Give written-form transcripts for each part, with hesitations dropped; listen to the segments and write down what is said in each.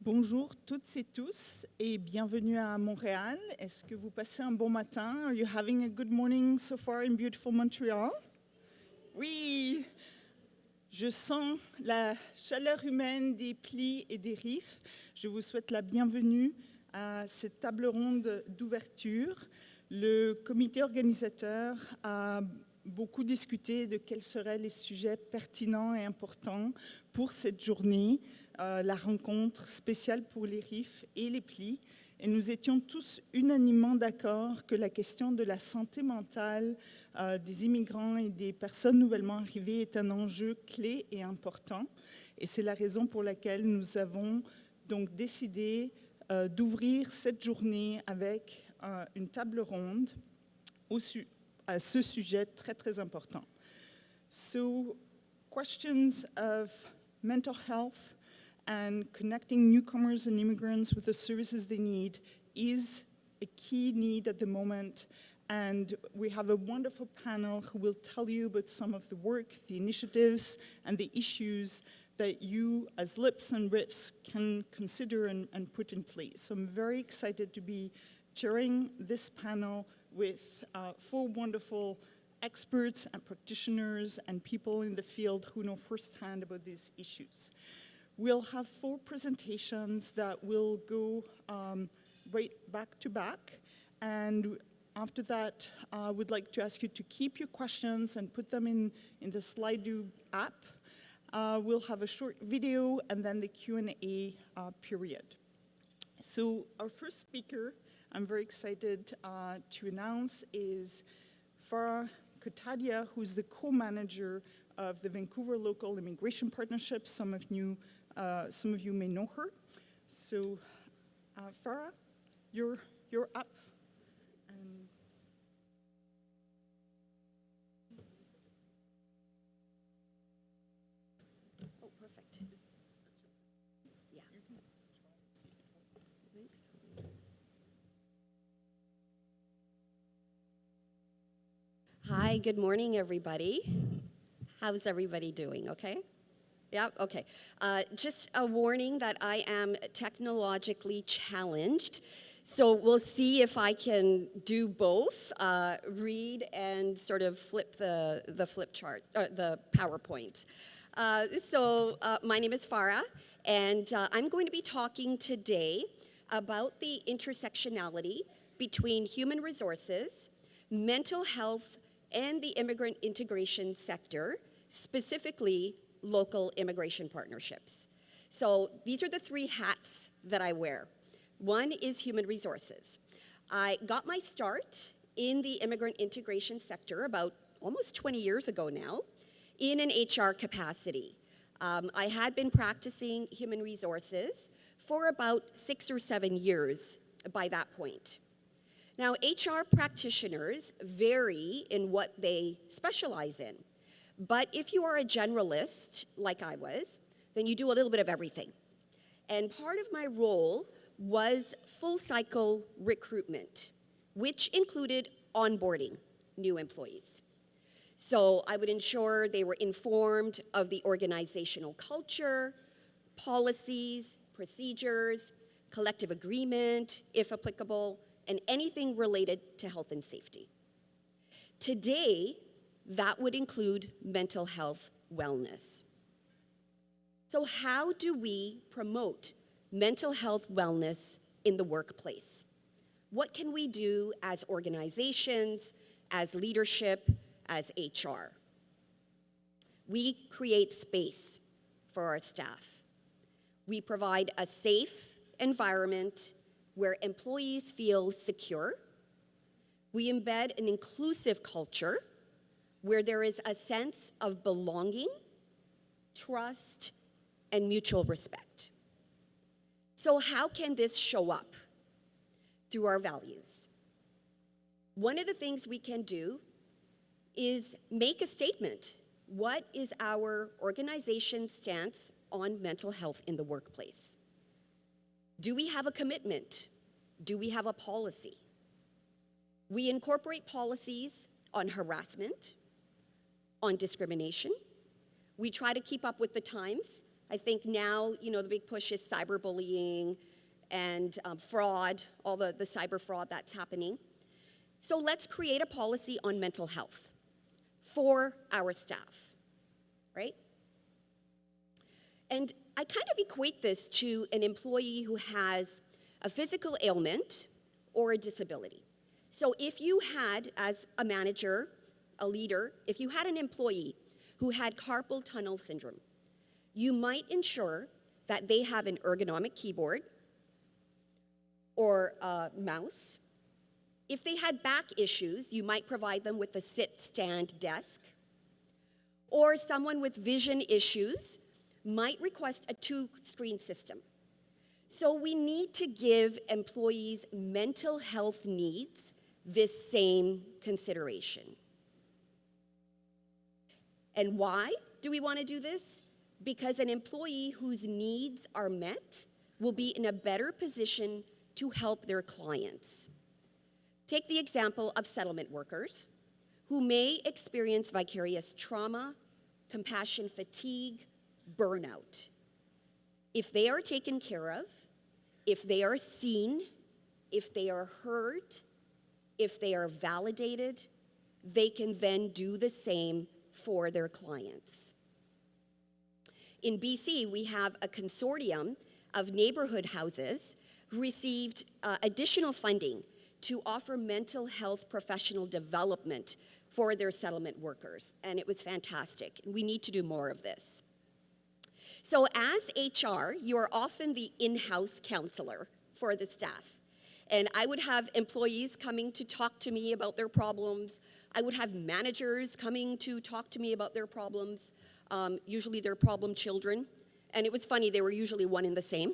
Bonjour toutes et tous et bienvenue à Montréal. Est-ce que vous passez un bon matin? Are you having a good morning so far in beautiful Montreal? Oui, je sens la chaleur humaine des plis et des riffs. Je vous souhaite la bienvenue à cette table ronde d'ouverture. Le comité organisateur a beaucoup discuté de quels seraient les sujets pertinents et importants pour cette journée, la rencontre spéciale pour les riffs et les plis. Et nous étions tous unanimement d'accord que la question de la santé mentale des immigrants et des personnes nouvellement arrivées est un enjeu clé et important. Et c'est la raison pour laquelle nous avons donc décidé d'ouvrir cette journée avec une table ronde à ce sujet très, très important. So, questions of mental health and connecting newcomers and immigrants with the services they need is a key need at the moment. And we have a wonderful panel who will tell you about some of the work, the initiatives, and the issues that you, as LIPs and RIFs, can consider and put in place. So I'm very excited to be chairing this panel with four wonderful experts and practitioners and people in the field who know firsthand about these issues. We'll have four presentations that will go right back to back, and after that, I would like to ask you to keep your questions and put them in the Slido app. We'll have a short video and then the Q&A period. So our first speaker, I'm very excited to announce, is Farah Kotadia, who's the co-manager of the Vancouver Local Immigration Partnership. Some of you may know her. So, Farah, you're up. And oh, perfect. Yeah. Thanks. Hi, good morning, everybody. How's everybody doing? Okay? Yeah, okay. Just a warning that I am technologically challenged, so we'll see if I can do both, read and sort of flip the flip chart, the PowerPoint. My name is Farah, and I'm going to be talking today about the intersectionality between human resources, mental health, and the immigrant integration sector, specifically local immigration partnerships. So these are the three hats that I wear. One is human resources. I got my start in the immigrant integration sector about almost 20 years ago now in an HR capacity. I had been practicing human resources for about 6 or 7 years by that point. Now, HR practitioners vary in what they specialize in. But if you are a generalist, like I was, then you do a little bit of everything. And part of my role was full cycle recruitment, which included onboarding new employees. So I would ensure they were informed of the organizational culture, policies, procedures, collective agreement, if applicable, and anything related to health and safety. Today, that would include mental health wellness. So how do we promote mental health wellness in the workplace? What can we do as organizations, as leadership, as HR? We create space for our staff. We provide a safe environment where employees feel secure. We embed an inclusive culture where there is a sense of belonging, trust, and mutual respect. So how can this show up? Through our values. One of the things we can do is make a statement. What is our organization's stance on mental health in the workplace? Do we have a commitment? Do we have a policy? We incorporate policies on harassment, on discrimination. We try to keep up with the times I think now, the big push is cyberbullying and fraud, all the cyber fraud that's happening. So let's create a policy on mental health for our staff, right? And I kind of equate this to an employee who has a physical ailment or a disability. So if you had, as a manager, a leader, if you had an employee who had carpal tunnel syndrome, you might ensure that they have an ergonomic keyboard or a mouse. If they had back issues, you might provide them with a sit-stand desk. Or someone with vision issues might request a 2-screen system. So we need to give employees' mental health needs this same consideration. And why do we want to do this? Because an employee whose needs are met will be in a better position to help their clients. Take the example of settlement workers who may experience vicarious trauma, compassion fatigue, burnout. If they are taken care of, if they are seen, if they are heard, if they are validated, they can then do the same for their clients. In BC, we have a consortium of neighborhood houses who received additional funding to offer mental health professional development for their settlement workers, and it was fantastic. We need to do more of this. So as HR, you are often the in-house counselor for the staff. And I would have employees coming to talk to me about their problems. I would have managers coming to talk to me about their problems, usually their problem children. And it was funny, they were usually one and the same.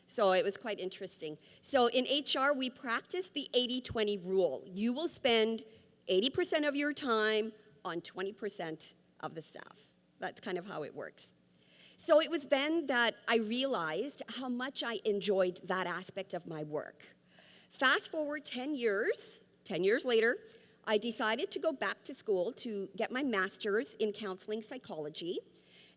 So it was quite interesting. So in HR, we practice the 80-20 rule. You will spend 80% of your time on 20% of the staff. That's kind of how it works. So it was then that I realized how much I enjoyed that aspect of my work. Fast forward 10 years later, I decided to go back to school to get my master's in counseling psychology,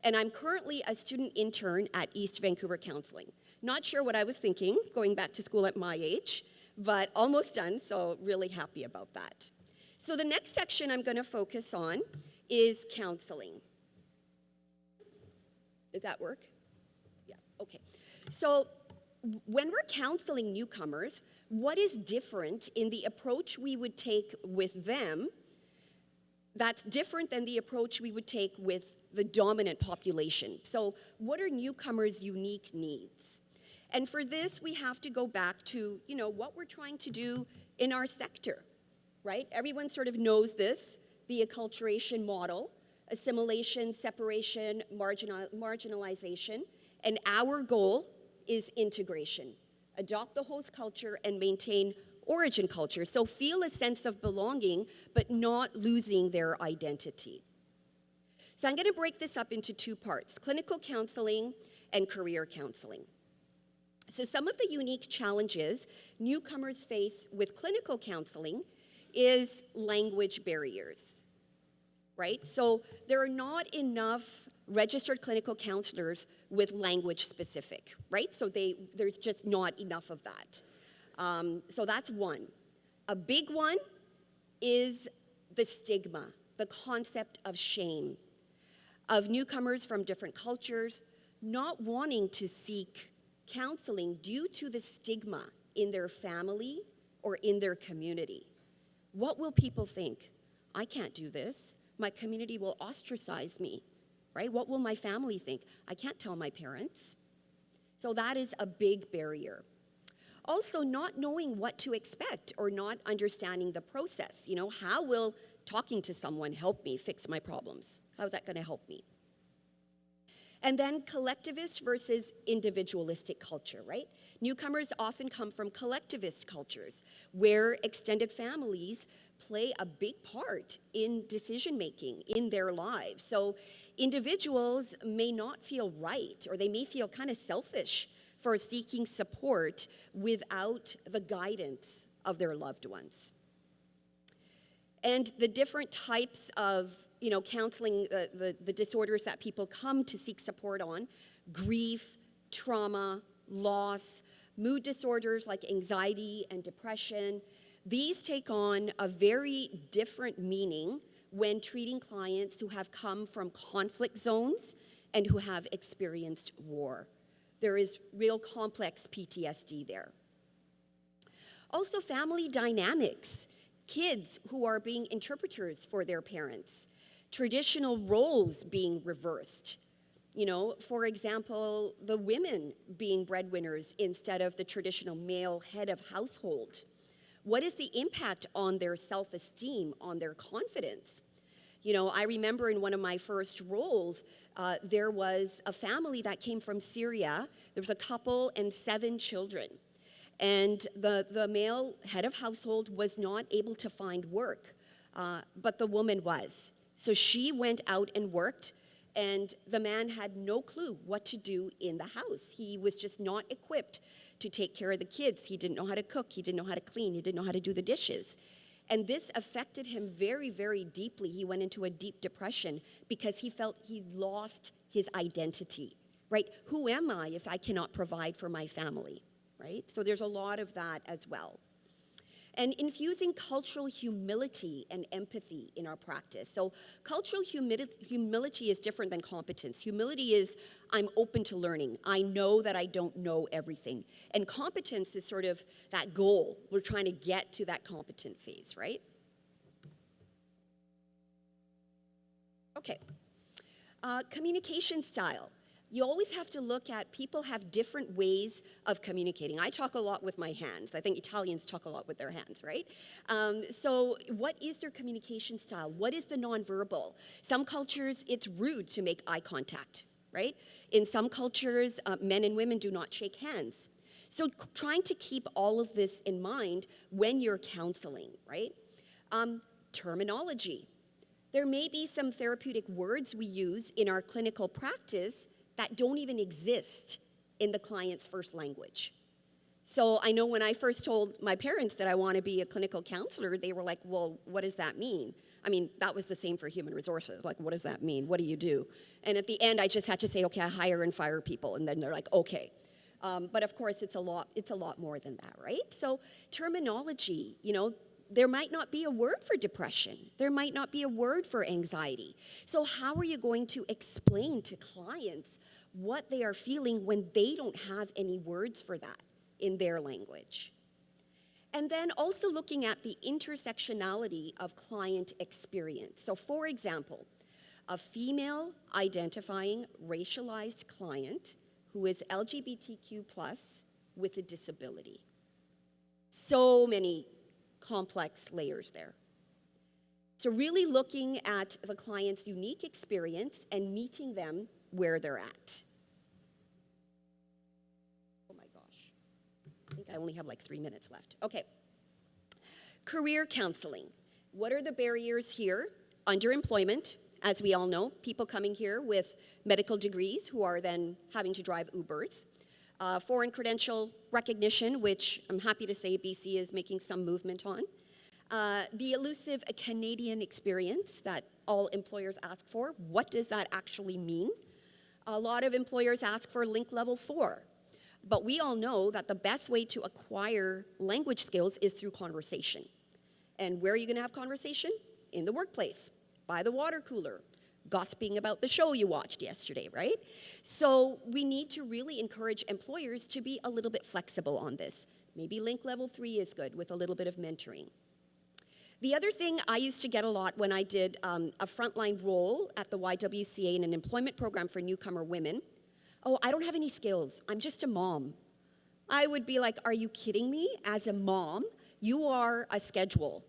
and I'm currently a student intern at East Vancouver Counseling. Not sure what I was thinking going back to school at my age, but almost done, so really happy about that. So the next section I'm going to focus on is counseling. Does that work? Yeah, okay. So when we're counseling newcomers, what is different in the approach we would take with them that's different than the approach we would take with the dominant population? So what are newcomers' unique needs? And for this, we have to go back to, what we're trying to do in our sector, right? Everyone sort of knows this, the acculturation model, assimilation, separation, marginalization, and our goal is integration. Adopt the host culture and maintain origin culture. So feel a sense of belonging, but not losing their identity. So I'm going to break this up into 2 parts, clinical counseling and career counseling. So some of the unique challenges newcomers face with clinical counseling is language barriers, right? So there are not enough registered clinical counselors with language specific, right? So there's just not enough of that. So that's one. A big one is the stigma, the concept of shame, of newcomers from different cultures not wanting to seek counseling due to the stigma in their family or in their community. What will people think? I can't do this. My community will ostracize me, right? What will my family think? I can't tell my parents. So that is a big barrier. Also, not knowing what to expect or not understanding the process. How will talking to someone help me fix my problems? How's that going to help me? And then collectivist versus individualistic culture, right? Newcomers often come from collectivist cultures where extended families play a big part in decision-making in their lives. So individuals may not feel right, or they may feel kind of selfish for seeking support without the guidance of their loved ones. And the different types of, counseling, the disorders that people come to seek support on grief, trauma, loss, mood disorders like anxiety and depression. These take on a very different meaning when treating clients who have come from conflict zones and who have experienced war. There is real complex PTSD there. Also, family dynamics, kids who are being interpreters for their parents, traditional roles being reversed. You know, for example, the women being breadwinners instead of the traditional male head of household. What is the impact on their self-esteem, on their confidence? You know, I remember in one of my first roles, there was a family that came from Syria. There was a couple and 7 children. And the male head of household was not able to find work, but the woman was. So she went out and worked, and the man had no clue what to do in the house. He was just not equipped to take care of the kids. He didn't know how to cook. He didn't know how to clean. He didn't know how to do the dishes. And this affected him very, very deeply. He went into a deep depression because he felt he lost his identity, right? Who am I if I cannot provide for my family, right? So there's a lot of that as well. And infusing cultural humility and empathy in our practice. So cultural humility is different than competence. Humility is, I'm open to learning. I know that I don't know everything. And competence is sort of that goal. We're trying to get to that competent phase, right? Okay. Communication style. You always have to look at, people have different ways of communicating. I talk a lot with my hands. I think Italians talk a lot with their hands, right? So what is their communication style? What is the nonverbal? Some cultures, it's rude to make eye contact, right? In some cultures, men and women do not shake hands. So trying to keep all of this in mind when you're counseling, right? Terminology. There may be some therapeutic words we use in our clinical practice that don't even exist in the client's first language. So I know when I first told my parents that I want to be a clinical counselor, they were like, well, what does that mean? I mean, that was the same for human resources. Like, what does that mean? What do you do? And at the end, I just had to say, okay, I hire and fire people. And then they're like, okay. But of course, it's a lot more than that, right? So terminology, you know, there might not be a word for depression. There might not be a word for anxiety. So how are you going to explain to clients what they are feeling when they don't have any words for that in their language? And then also looking at the intersectionality of client experience. So for example, a female identifying racialized client who is LGBTQ+ with a disability. So many complex layers there. So really looking at the client's unique experience and meeting them where they're at. Oh my gosh. I think I only have like 3 minutes left. Okay. Career counseling. What are the barriers here? Underemployment, as we all know, people coming here with medical degrees who are then having to drive Ubers. Foreign credential recognition, which I'm happy to say BC is making some movement on. The elusive Canadian experience that all employers ask for. What does that actually mean? A lot of employers ask for Link Level 4. But we all know that the best way to acquire language skills is through conversation. And where are you going to have conversation? In the workplace, by the water cooler, gossiping about the show you watched yesterday, right? So we need to really encourage employers to be a little bit flexible on this. Maybe Link Level 3 is good with a little bit of mentoring. The other thing I used to get a lot when I did a frontline role at the YWCA in an employment program for newcomer women, oh, I don't have any skills. I'm just a mom. I would be like, are you kidding me? As a mom, you are a scheduler.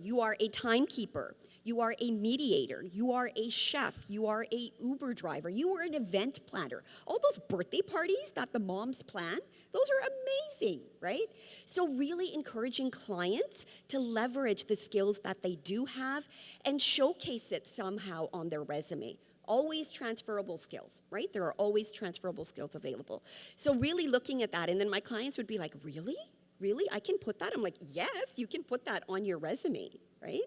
You are a timekeeper. You are a mediator. You are a chef. You are a Uber driver. You are an event planner. All those birthday parties that the moms plan, those are amazing, right? So really encouraging clients to leverage the skills that they do have and showcase it somehow on their resume. Always transferable skills, right? There are always transferable skills available. So really looking at that, and then my clients would be like, really? Really? I can put that? I'm like, yes, you can put that on your resume, right?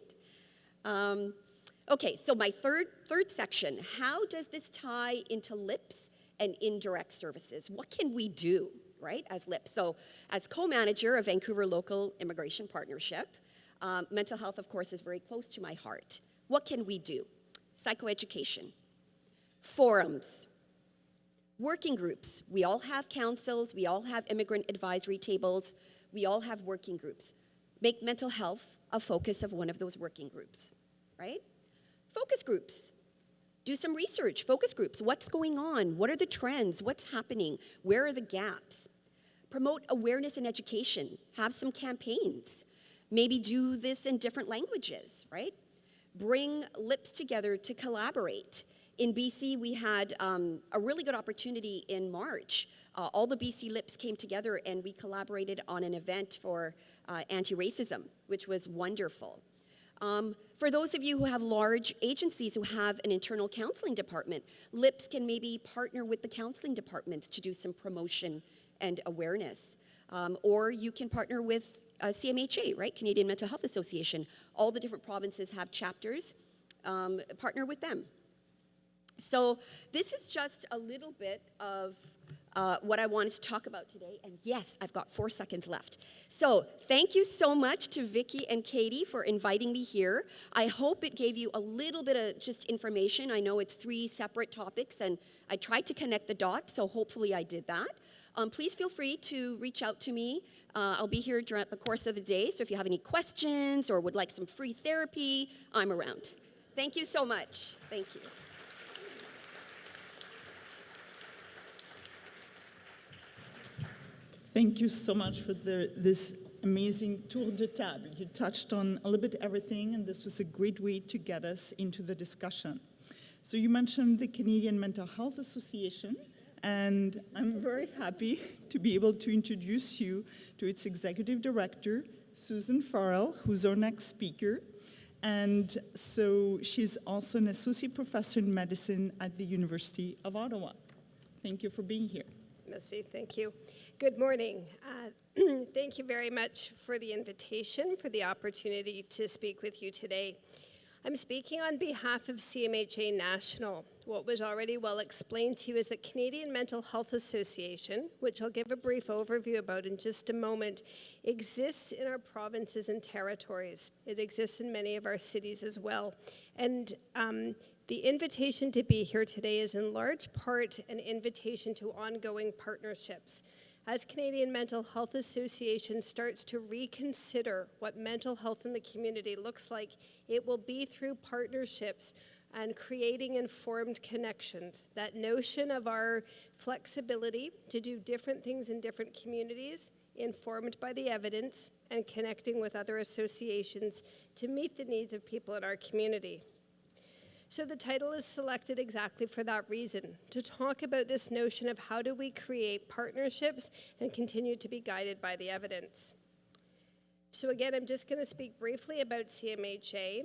Okay, so my third section, how does this tie into LIPS and indirect services. What can we do, right, as LIP? So as co-manager of Vancouver Local Immigration Partnership, mental health, of course, is very close to my heart. What can we do? Psychoeducation, forums, working groups. We all have councils, we all have immigrant advisory tables, we all have working groups. Make mental health a focus of one of those working groups, right? Focus groups. Do some research, focus groups. What's going on? What are the trends? What's happening? Where are the gaps? Promote awareness and education. Have some campaigns. Maybe do this in different languages, right? Bring LIPs together to collaborate. In BC, we had a really good opportunity in March. All the BC LIPs came together and we collaborated on an event for anti-racism, which was wonderful. For those of you who have large agencies who have an internal counseling department, LIPs can maybe partner with the counseling departments to do some promotion and awareness. Or you can partner with CMHA, right? Canadian Mental Health Association. All the different provinces have chapters. Partner with them. So this is just a little bit of what I wanted to talk about today. And yes, I've got 4 seconds left. So thank you so much to Vicki and Katie for inviting me here. I hope it gave you a little bit of just information. I know it's 3 separate topics, and I tried to connect the dots, so hopefully I did that. Please feel free to reach out to me. I'll be here during the course of the day, so if you have any questions or would like some free therapy, I'm around. Thank you so much. Thank you. Thank you so much for this amazing tour de table. You touched on a little bit everything, and this was a great way to get us into the discussion. So you mentioned the Canadian Mental Health Association, and I'm very happy to be able to introduce you to its executive director, Susan Farrell, who's our next speaker. And so she's also an associate professor in medicine at the University of Ottawa. Thank you for being here. Merci, thank you. Good morning. Thank you very much for the invitation, for the opportunity to speak with you today. I'm speaking on behalf of CMHA National. What was already well explained to you is that Canadian Mental Health Association, which I'll give a brief overview about in just a moment, exists in our provinces and territories. It exists in many of our cities as well. And the invitation to be here today is in large part an invitation to ongoing partnerships. As Canadian Mental Health Association starts to reconsider what mental health in the community looks like, it will be through partnerships and creating informed connections. That notion of our flexibility to do different things in different communities, informed by the evidence, and connecting with other associations to meet the needs of people in our community. So the title is selected exactly for that reason, to talk about this notion of how do we create partnerships and continue to be guided by the evidence. So again, I'm just going to speak briefly about CMHA.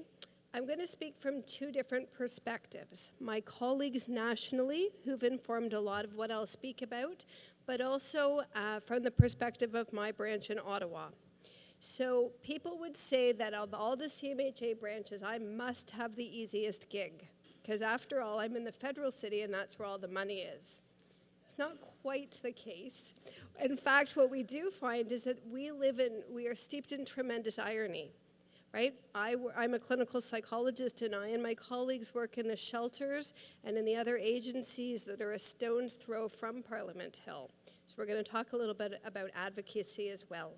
I'm going to speak from 2 different perspectives. My colleagues nationally, who've informed a lot of what I'll speak about, but also from the perspective of my branch in Ottawa. So people would say that of all the CMHA branches, I must have the easiest gig, because after all, I'm in the federal city and that's where all the money is. It's not quite the case. In fact, what we do find is that we are steeped in tremendous irony, right? I'm a clinical psychologist, and I and my colleagues work in the shelters and in the other agencies that are a stone's throw from Parliament Hill. So we're going to talk a little bit about advocacy as well.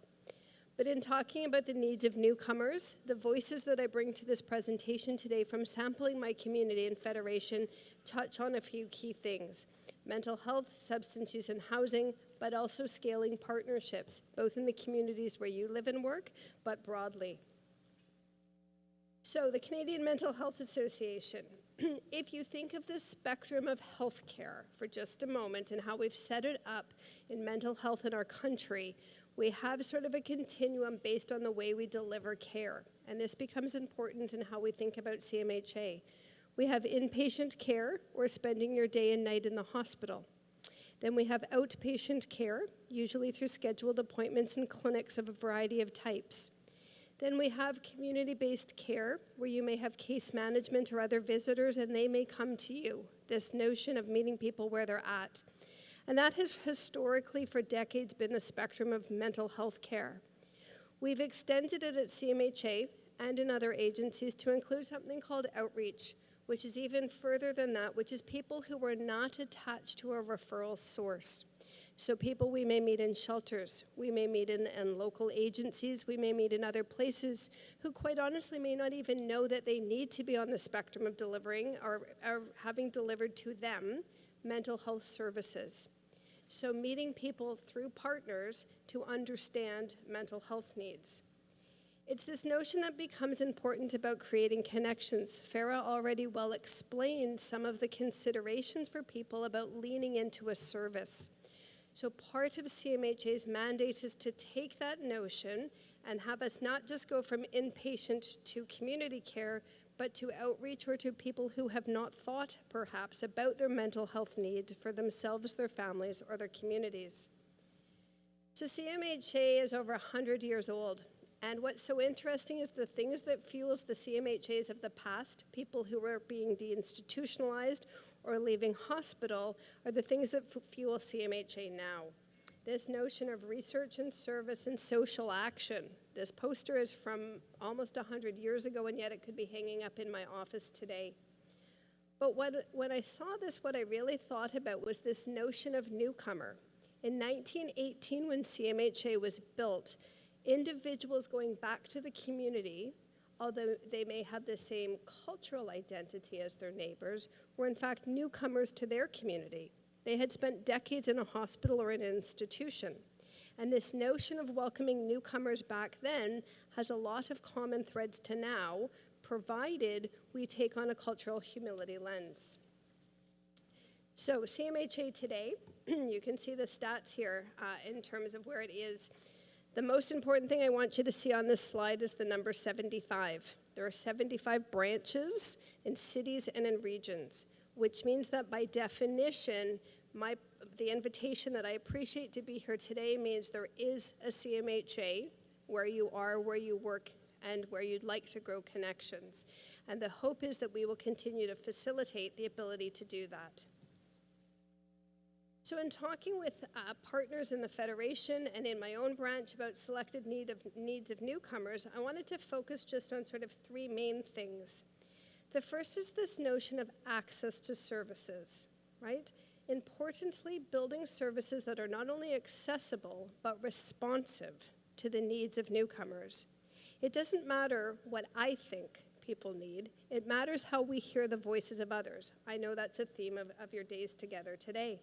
But in talking about the needs of newcomers, the voices that I bring to this presentation today from sampling my community and federation touch on a few key things: mental health, substance use and housing, but also scaling partnerships, both in the communities where you live and work, but broadly. So the Canadian Mental Health Association, if you think of the spectrum of healthcare for just a moment and how we've set it up in mental health in our country, we have sort of a continuum based on the way we deliver care. And this becomes important in how we think about CMHA. We have inpatient care, or spending your day and night in the hospital. Then we have outpatient care, usually through scheduled appointments in clinics of a variety of types. Then we have community-based care, where you may have case management or other visitors, and they may come to you. This notion of meeting people where they're at. And that has historically, for decades, been the spectrum of mental health care. We've extended it at CMHA and in other agencies to include something called outreach, which is even further than that, which is people who are not attached to a referral source. So people we may meet in shelters, we may meet in local agencies, we may meet in other places who quite honestly may not even know that they need to be on the spectrum of delivering or having delivered to them mental health services. So meeting people through partners to understand mental health needs. It's this notion that becomes important about creating connections. Farah already well explained some of the considerations for people about leaning into a service. So part of CMHA's mandate is to take that notion and have us not just go from inpatient to community care, but to outreach or to people who have not thought, perhaps, about their mental health needs for themselves, their families, or their communities. So CMHA is over 100 years old. And what's so interesting is the things that fuels the CMHAs of the past, people who were being deinstitutionalized or leaving hospital, are the things that fuel CMHA now. This notion of research and service and social action. This poster is from almost 100 years ago, and yet it could be hanging up in my office today. But when I saw this, what I really thought about was this notion of newcomer. In 1918, when CMHA was built, individuals going back to the community, although they may have the same cultural identity as their neighbors, were in fact newcomers to their community. They had spent decades in a hospital or in an institution. And this notion of welcoming newcomers back then has a lot of common threads to now, provided we take on a cultural humility lens. So CMHA today, you can see the stats here in terms of where it is. The most important thing I want you to see on this slide is the number 75. There are 75 branches in cities and in regions, which means that by definition, the invitation that I appreciate to be here today means there is a CMHA where you are, where you work, and where you'd like to grow connections. And the hope is that we will continue to facilitate the ability to do that. So in talking with partners in the Federation and in my own branch about selected needs of newcomers, I wanted to focus just on sort of three main things. The first is this notion of access to services, right? Importantly, building services that are not only accessible, but responsive to the needs of newcomers. It doesn't matter what I think people need. It matters how we hear the voices of others. I know that's a theme of your days together today.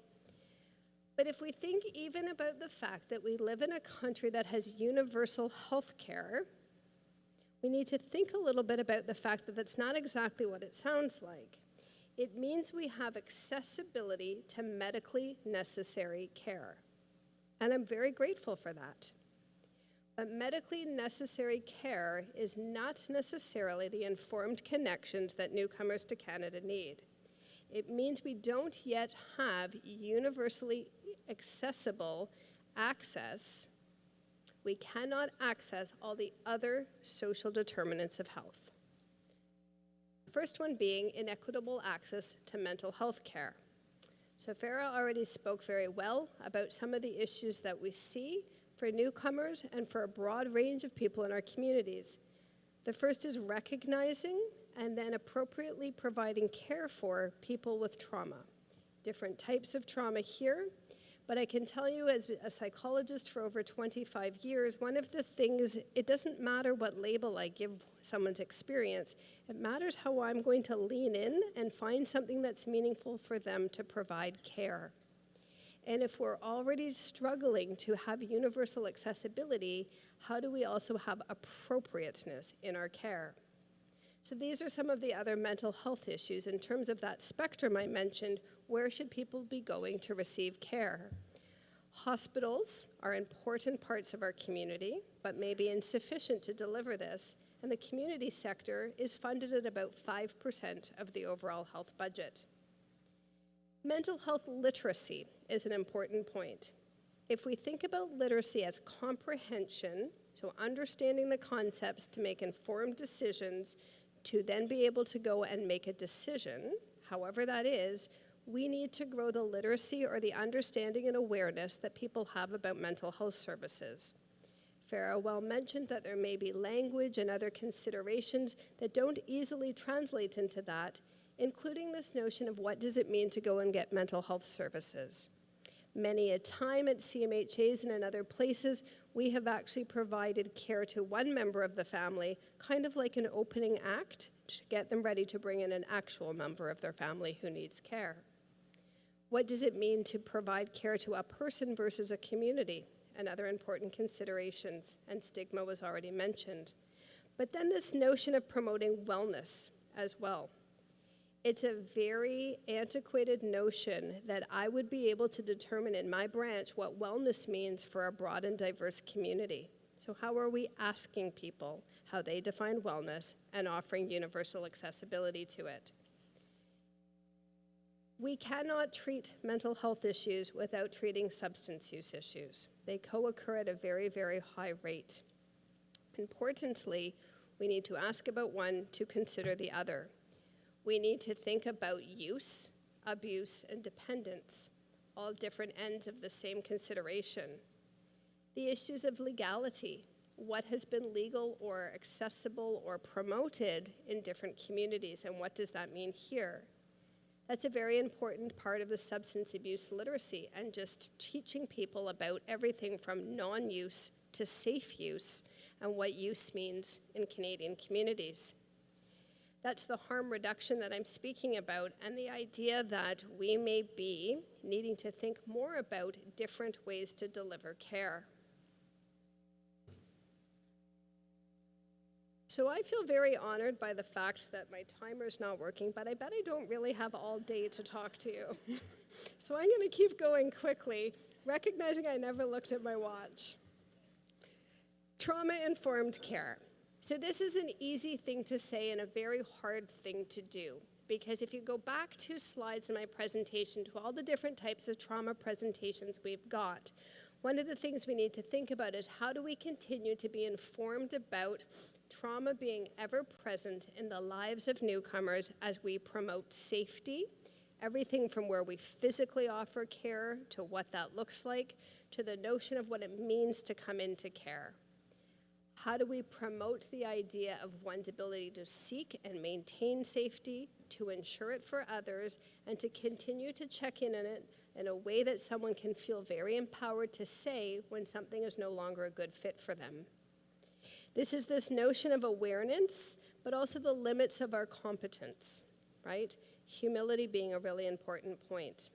But if we think even about the fact that we live in a country that has universal health care, we need to think a little bit about the fact that that's not exactly what it sounds like. It means we have accessibility to medically necessary care. And I'm very grateful for that. But medically necessary care is not necessarily the informed connections that newcomers to Canada need. It means we don't yet have universally accessible access. We cannot access all the other social determinants of health. The first one being inequitable access to mental health care. So Farah already spoke very well about some of the issues that we see for newcomers and for a broad range of people in our communities. The first is recognizing and then appropriately providing care for people with trauma. Different types of trauma here, but I can tell you as a psychologist for over 25 years, one of the things, it doesn't matter what label I give someone's experience, it matters how I'm going to lean in and find something that's meaningful for them to provide care. And if we're already struggling to have universal accessibility, how do we also have appropriateness in our care? So these are some of the other mental health issues. In terms of that spectrum I mentioned, where should people be going to receive care? Hospitals are important parts of our community, but may be insufficient to deliver this, and the community sector is funded at about 5% of the overall health budget. Mental health literacy is an important point. If we think about literacy as comprehension So understanding the concepts to make informed decisions, to then be able to go and make a decision, however that is, we need to grow the literacy or the understanding and awareness that people have about mental health services. Farah well mentioned that there may be language and other considerations that don't easily translate into that, including this notion of what does it mean to go and get mental health services. Many a time at CMHAs and in other places, we have actually provided care to one member of the family, kind of like an opening act to get them ready to bring in an actual member of their family who needs care. What does it mean to provide care to a person versus a community? And other important considerations, and stigma was already mentioned. But then this notion of promoting wellness as well. It's a very antiquated notion that I would be able to determine in my branch what wellness means for a broad and diverse community. So how are we asking people how they define wellness and offering universal accessibility to it? We cannot treat mental health issues without treating substance use issues. They co-occur at a very, very high rate. Importantly, we need to ask about one to consider the other. We need to think about use, abuse, and dependence, all different ends of the same consideration. The issues of legality, what has been legal or accessible or promoted in different communities, and what does that mean here? That's a very important part of the substance abuse literacy and just teaching people about everything from non-use to safe use and what use means in Canadian communities. That's the harm reduction that I'm speaking about, and the idea that we may be needing to think more about different ways to deliver care. So I feel very honored by the fact that my timer's not working, but I bet I don't really have all day to talk to you. So I'm going to keep going quickly, recognizing I never looked at my watch. Trauma-informed care. So this is an easy thing to say and a very hard thing to do, because if you go back 2 slides in my presentation to all the different types of trauma presentations we've got, one of the things we need to think about is how do we continue to be informed about trauma being ever present in the lives of newcomers as we promote safety, everything from where we physically offer care to what that looks like, to the notion of what it means to come into care. How do we promote the idea of one's ability to seek and maintain safety, to ensure it for others, and to continue to check in on it in a way that someone can feel very empowered to say when something is no longer a good fit for them. This is this notion of awareness, but also the limits of our competence, right? Humility being a really important point.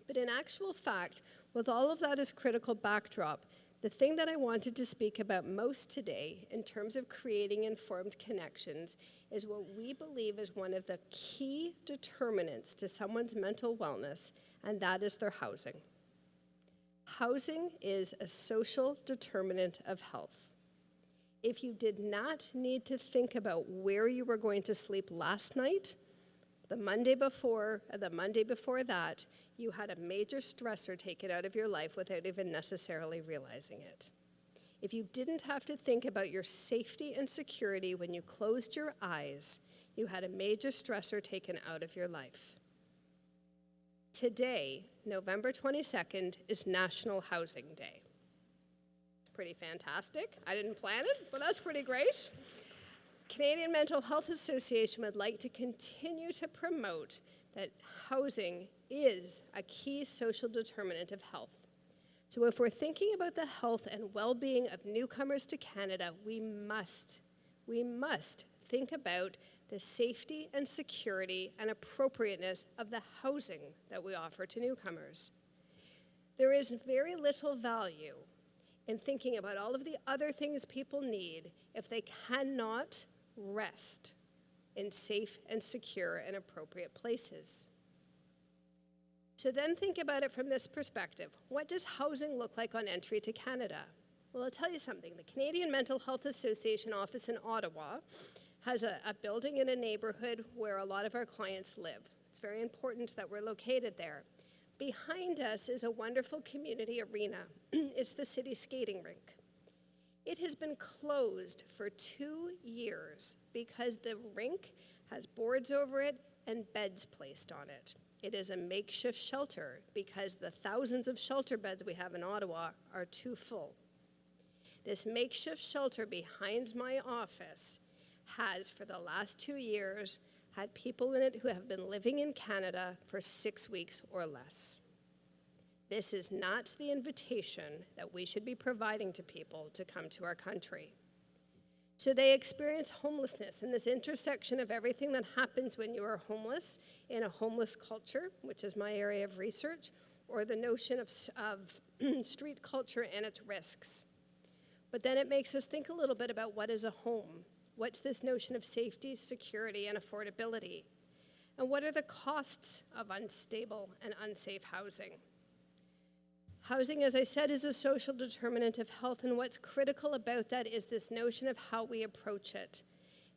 But in actual fact, with all of that as critical backdrop, the thing that I wanted to speak about most today in terms of creating informed connections is what we believe is one of the key determinants to someone's mental wellness, and that is their housing. Housing is a social determinant of health. If you did not need to think about where you were going to sleep last night, the Monday before, or the Monday before that, you had a major stressor taken out of your life without even necessarily realizing it. If you didn't have to think about your safety and security when you closed your eyes, you had a major stressor taken out of your life. Today, November 22nd, is National Housing Day. It's pretty fantastic. I didn't plan it, but that's pretty great. Canadian Mental Health Association would like to continue to promote that housing is a key social determinant of health. So if we're thinking about the health and well-being of newcomers to Canada, we must think about the safety and security and appropriateness of the housing that we offer to newcomers. There is very little value in thinking about all of the other things people need if they cannot rest in safe and secure and appropriate places. So then think about it from this perspective. What does housing look like on entry to Canada? Well, I'll tell you something. The Canadian Mental Health Association office in Ottawa has a building in a neighborhood where a lot of our clients live. It's very important that we're located there. Behind us is a wonderful community arena. It's the city skating rink. It has been closed for 2 years because the rink has boards over it and beds placed on it. It is a makeshift shelter because the thousands of shelter beds we have in Ottawa are too full. This makeshift shelter behind my office has, for the last 2 years, had people in it who have been living in Canada for 6 weeks or less. This is not the invitation that we should be providing to people to come to our country. So they experience homelessness in this intersection of everything that happens when you are homeless in a homeless culture, which is my area of research, or the notion of street culture and its risks. But then it makes us think a little bit about what is a home. What's this notion of safety, security, and affordability? And what are the costs of unstable and unsafe housing? Housing, as I said, is a social determinant of health, and what's critical about that is this notion of how we approach it.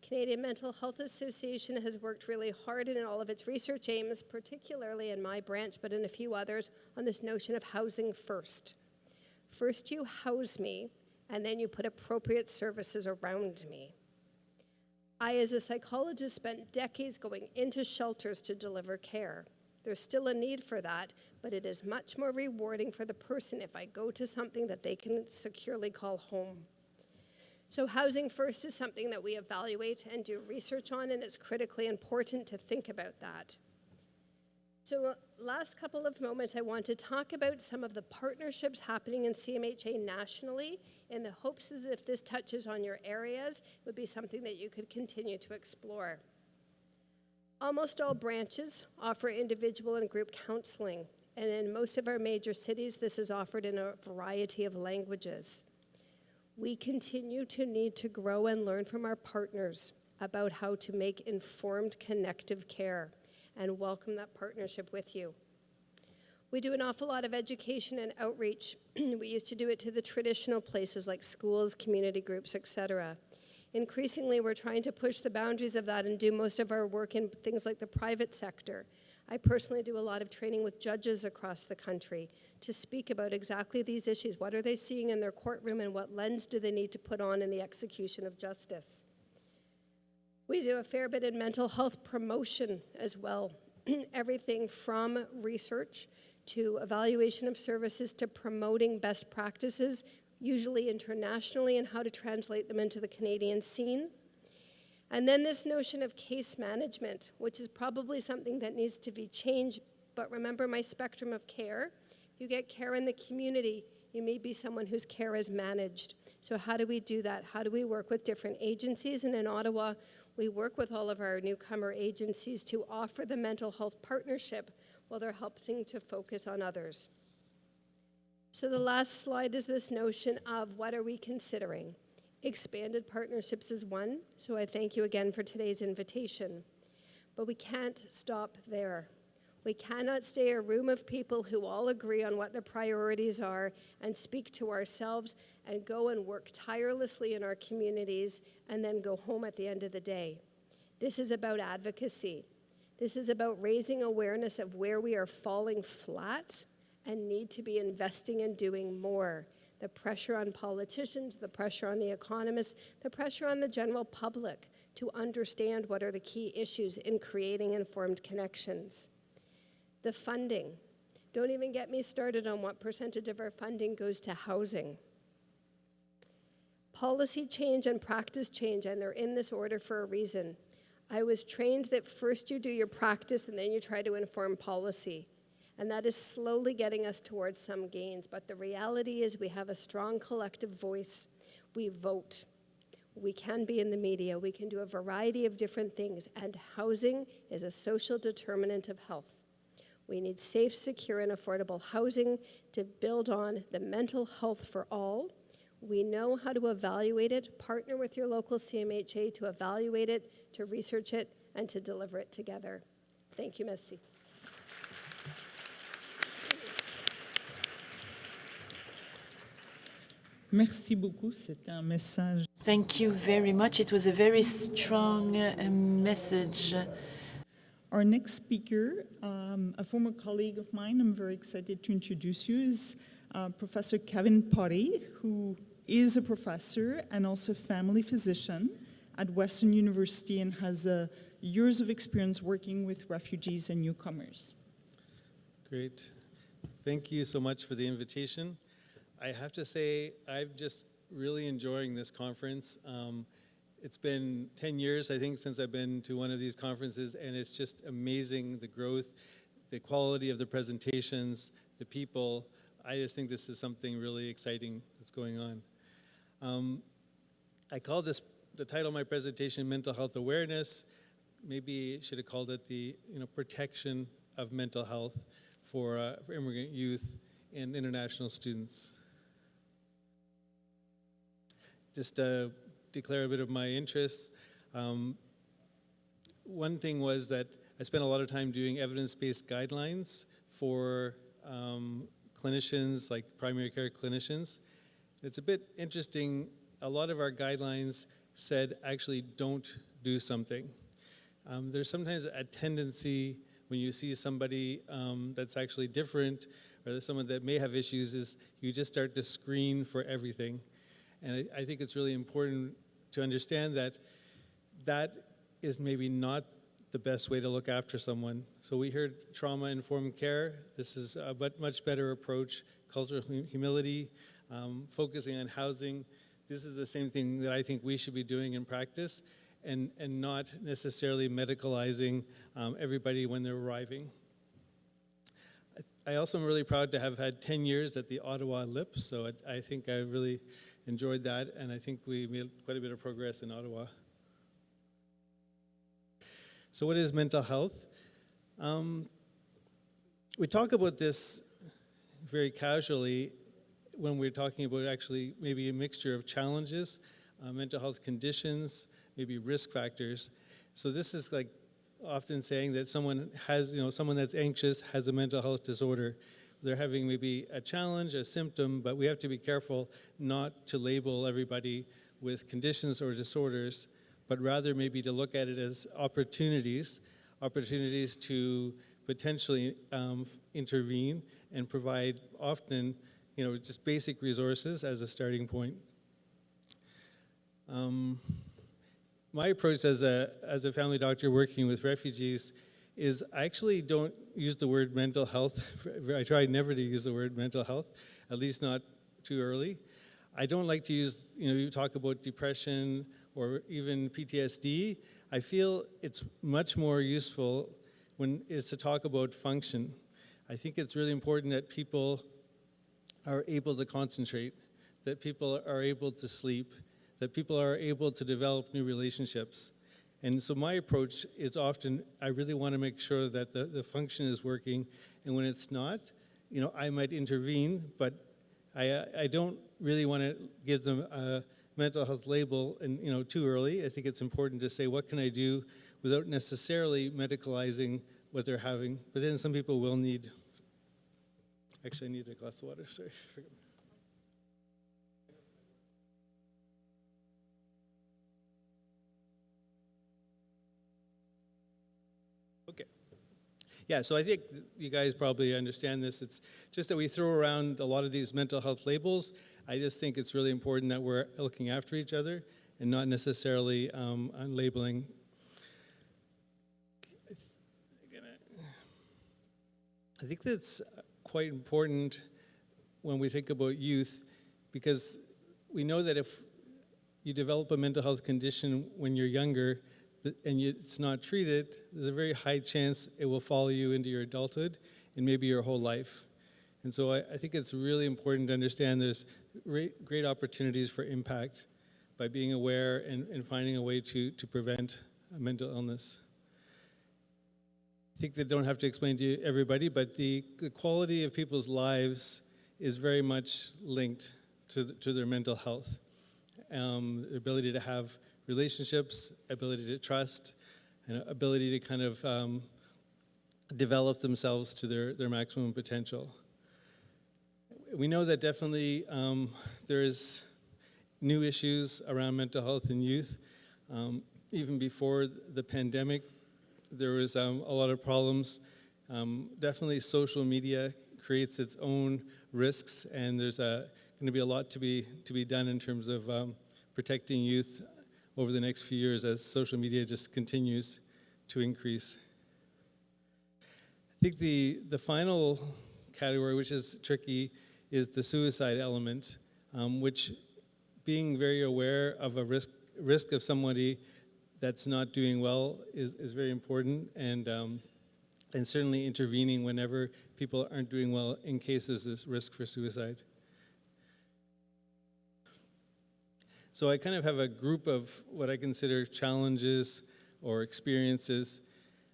Canadian Mental Health Association has worked really hard in all of its research aims, particularly in my branch, but in a few others, on this notion of housing first. First you house me, and then you put appropriate services around me. I, as a psychologist, spent decades going into shelters to deliver care. There's still a need for that, but it is much more rewarding for the person if I go to something that they can securely call home. So housing first is something that we evaluate and do research on, and it's critically important to think about that. So last couple of moments, I want to talk about some of the partnerships happening in CMHA nationally, in the hopes that if this touches on your areas, it would be something that you could continue to explore. Almost all branches offer individual and group counseling, and in most of our major cities, this is offered in a variety of languages. We continue to need to grow and learn from our partners about how to make informed, connective care, and welcome that partnership with you. We do an awful lot of education and outreach. We used to do it to the traditional places like schools, community groups, etc. Increasingly, we're trying to push the boundaries of that and do most of our work in things like the private sector. I personally do a lot of training with judges across the country to speak about exactly these issues. What are they seeing in their courtroom, and what lens do they need to put on in the execution of justice? We do a fair bit in mental health promotion as well. Everything from research to evaluation of services to promoting best practices, usually internationally, and how to translate them into the Canadian scene. And then this notion of case management, which is probably something that needs to be changed, but remember my spectrum of care. You get care in the community, you may be someone whose care is managed. So how do we do that? How do we work with different agencies? And in Ottawa, we work with all of our newcomer agencies to offer the mental health partnership while they're helping to focus on others. So the last slide is this notion of what are we considering? Expanded partnerships is one, so I thank you again for today's invitation. But we can't stop there. We cannot stay a room of people who all agree on what the priorities are and speak to ourselves and go and work tirelessly in our communities and then go home at the end of the day. This is about advocacy. This is about raising awareness of where we are falling flat and need to be investing and doing more. The pressure on politicians, the pressure on the economists, the pressure on the general public to understand what are the key issues in creating informed connections. The funding. Don't even get me started on what percentage of our funding goes to housing. Policy change and practice change, and they're in this order for a reason. I was trained that first you do your practice and then you try to inform policy. And that is slowly getting us towards some gains. But the reality is we have a strong collective voice. We vote. We can be in the media. We can do a variety of different things. And housing is a social determinant of health. We need safe, secure, and affordable housing to build on the mental health for all. We know how to evaluate it. Partner with your local CMHA to evaluate it, to research it, and to deliver it together. Thank you, merci. Merci beaucoup, c'est un message. Thank you very much. It was a very strong message. Our next speaker, a former colleague of mine, I'm very excited to introduce you, is Professor Kevin Potty, who is a professor and also family physician at Western University and has years of experience working with refugees and newcomers. Great. Thank you so much for the invitation. I have to say, I'm just really enjoying this conference. It's been 10 years, I think, since I've been to one of these conferences, and it's just amazing, the growth, the quality of the presentations, the people. I just think this is something really exciting that's going on. I call this, the title of my presentation, Mental Health Awareness. Maybe should have called it the protection of mental health for immigrant youth and international students. Just to declare a bit of my interests. One thing was that I spent a lot of time doing evidence-based guidelines for clinicians, like primary care clinicians. It's a bit interesting. A lot of our guidelines said actually don't do something. There's sometimes a tendency when you see somebody that's actually different or someone that may have issues is you just start to screen for everything. And I think it's really important to understand that that is maybe not the best way to look after someone. So we heard trauma-informed care. This is a much better approach, cultural humility, focusing on housing. This is the same thing that I think we should be doing in practice and not necessarily medicalizing everybody when they're arriving. I also am really proud to have had 10 years at the Ottawa LIP, so I think I really enjoyed that, and I think we made quite a bit of progress in Ottawa. So what is mental health? We talk about this very casually when we're talking about actually maybe a mixture of challenges, mental health conditions, maybe risk factors. So this is like often saying that someone has, someone that's anxious has a mental health disorder. They're having maybe a challenge, a symptom, but we have to be careful not to label everybody with conditions or disorders, but rather maybe to look at it as opportunities to potentially intervene and provide often, just basic resources as a starting point. My approach as a family doctor working with refugees is I actually don't use the word mental health. I try never to use the word mental health, at least not too early. I don't like to use, you talk about depression or even PTSD. I feel it's much more useful is to talk about function. I think it's really important that people are able to concentrate, that people are able to sleep, that people are able to develop new relationships. And so my approach is often, I really want to make sure that the function is working, and when it's not, I might intervene, but I don't really want to give them a mental health label and too early. I think it's important to say, what can I do without necessarily medicalizing what they're having. But then some people will need, actually I need a glass of water, sorry. Okay. Yeah, so I think you guys probably understand this. It's just that we throw around a lot of these mental health labels. I just think it's really important that we're looking after each other and not necessarily labeling. I think that's quite important when we think about youth, because we know that if you develop a mental health condition when you're younger, and it's not treated, there's a very high chance it will follow you into your adulthood and maybe your whole life. And so I think it's really important to understand there's great opportunities for impact by being aware and finding a way to prevent a mental illness. I think they don't have to explain to everybody, but the quality of people's lives is very much linked to their mental health. The ability to have relationships, ability to trust, and ability to kind of develop themselves to their maximum potential. We know that definitely there's new issues around mental health in youth. Even before the pandemic, there was a lot of problems. Definitely social media creates its own risks, and there's can going to be a lot to be done in terms of protecting youth over the next few years as social media just continues to increase. I think the final category, which is tricky, is the suicide element, which being very aware of a risk of somebody that's not doing well is very important, and certainly intervening whenever people aren't doing well in cases of risk for suicide. So I kind of have a group of what I consider challenges or experiences.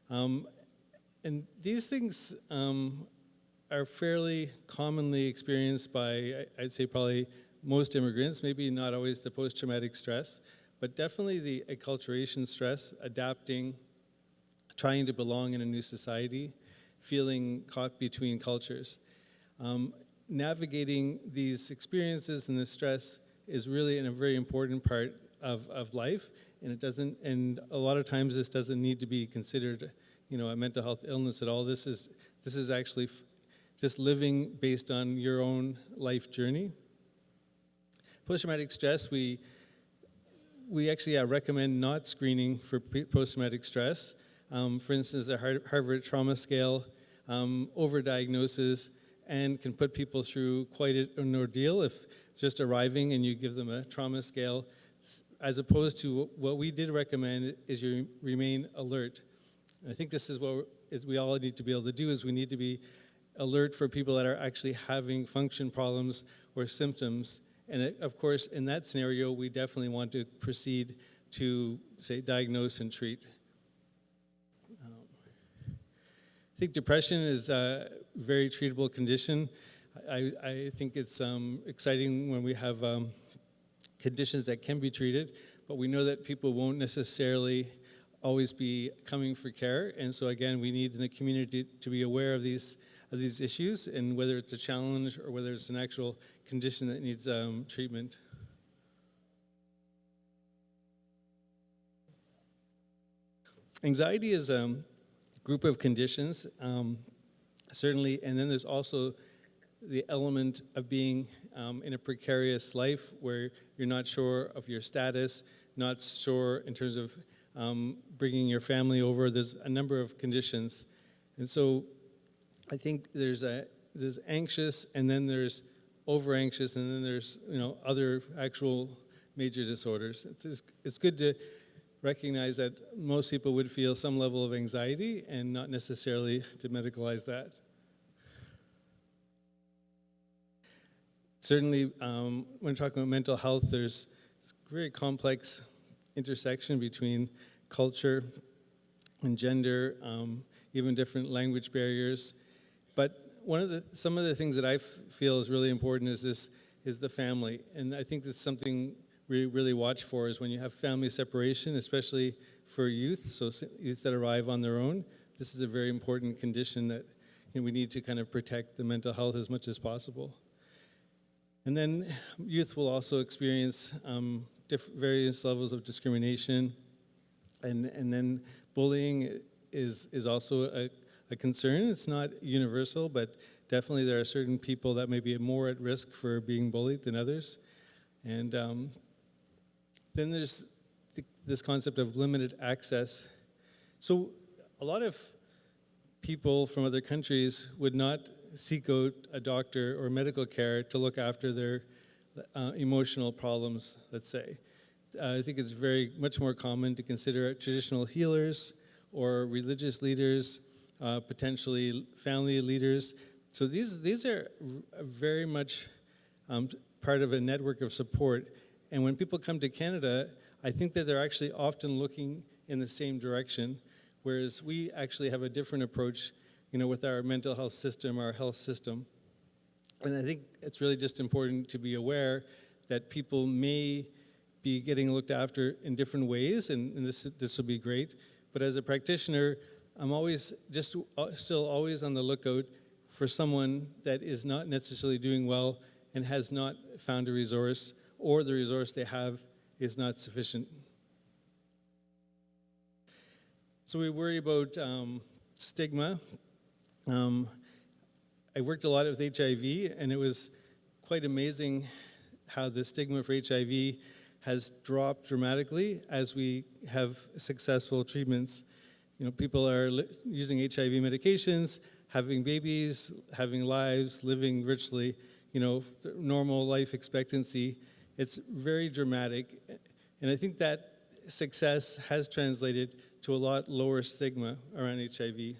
And these things are fairly commonly experienced by, I'd say, probably most immigrants, maybe not always the post-traumatic stress, but definitely the acculturation stress, adapting, trying to belong in a new society, feeling caught between cultures. Navigating these experiences and this stress is really a very important part of life, and a lot of times this doesn't need to be considered, a mental health illness at all. This is actually just living based on your own life journey. Post-traumatic stress, we actually recommend not screening for post-traumatic stress. For instance, the Harvard Trauma Scale overdiagnoses and can put people through quite an ordeal if just arriving and you give them a trauma scale, as opposed to what we did recommend is you remain alert. And I think this is what we all need to be able to do, is we need to be alert for people that are actually having function problems or symptoms. And of course, in that scenario, we definitely want to proceed to, say, diagnose and treat. I think depression is a very treatable condition. I think it's exciting when we have conditions that can be treated, but we know that people won't necessarily always be coming for care. And so again, we need in the community to be aware of these issues, and whether it's a challenge or whether it's an actual condition that needs treatment. Anxiety is a group of conditions, certainly, and then there's also the element of being in a precarious life where you're not sure of your status, not sure in terms of bringing your family over. There's a number of conditions. And so I think there's anxious, and then there's over-anxious, and then there's other actual major disorders. It's good to recognize that most people would feel some level of anxiety and not necessarily to medicalize that. Certainly, when talking about mental health, there's a very complex intersection between culture and gender, even different language barriers. But some of the things that I feel is really important is the family, and I think that's something we really watch for, is when you have family separation, especially for youth, so youth that arrive on their own. This is a very important condition that we need to kind of protect the mental health as much as possible. And then youth will also experience various levels of discrimination, and then bullying is also a concern. It's not universal, but definitely there are certain people that may be more at risk for being bullied than others. And then there's this concept of limited access. So a lot of people from other countries would not seek out a doctor or medical care to look after their emotional problems, let's say. I think it's very much more common to consider traditional healers or religious leaders, potentially family leaders. So these are very much part of a network of support. And when people come to Canada, I think that they're actually often looking in the same direction, whereas we actually have a different approach, with our mental health system, our health system. And I think it's really just important to be aware that people may be getting looked after in different ways, and this will be great. But as a practitioner, I'm still always on the lookout for someone that is not necessarily doing well and has not found a resource, or the resource they have is not sufficient. So we worry about stigma. I worked a lot with HIV, and it was quite amazing how the stigma for HIV has dropped dramatically as we have successful treatments. People are using HIV medications, having babies, having lives, living virtually, normal life expectancy. It's very dramatic. And I think that success has translated to a lot lower stigma around HIV.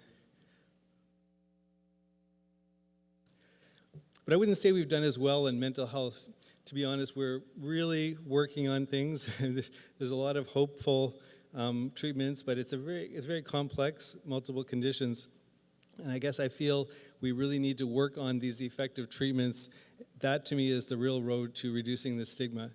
But I wouldn't say we've done as well in mental health. To be honest, we're really working on things. There's a lot of hopeful treatments, but it's very complex, multiple conditions. And I guess I feel we really need to work on these effective treatments. That, to me, is the real road to reducing the stigma.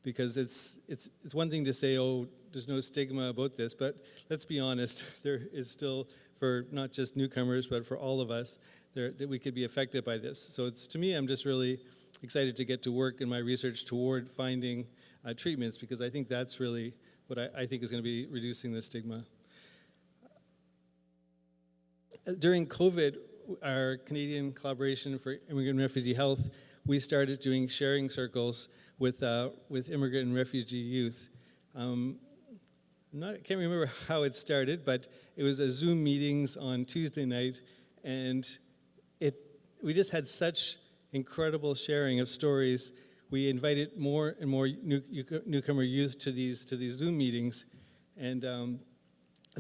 Because it's one thing to say, oh, there's no stigma about this, but let's be honest, there is still, for not just newcomers, but for all of us, that we could be affected by this. So to me, I'm just really excited to get to work in my research toward finding treatments, because I think that's really what I think is going to be reducing the stigma. During COVID, our Canadian Collaboration for Immigrant and Refugee Health, we started doing sharing circles with immigrant and refugee youth. I can't remember how it started, but it was a Zoom meetings on Tuesday night, and we just had such incredible sharing of stories. We invited more and more newcomer youth to these Zoom meetings, and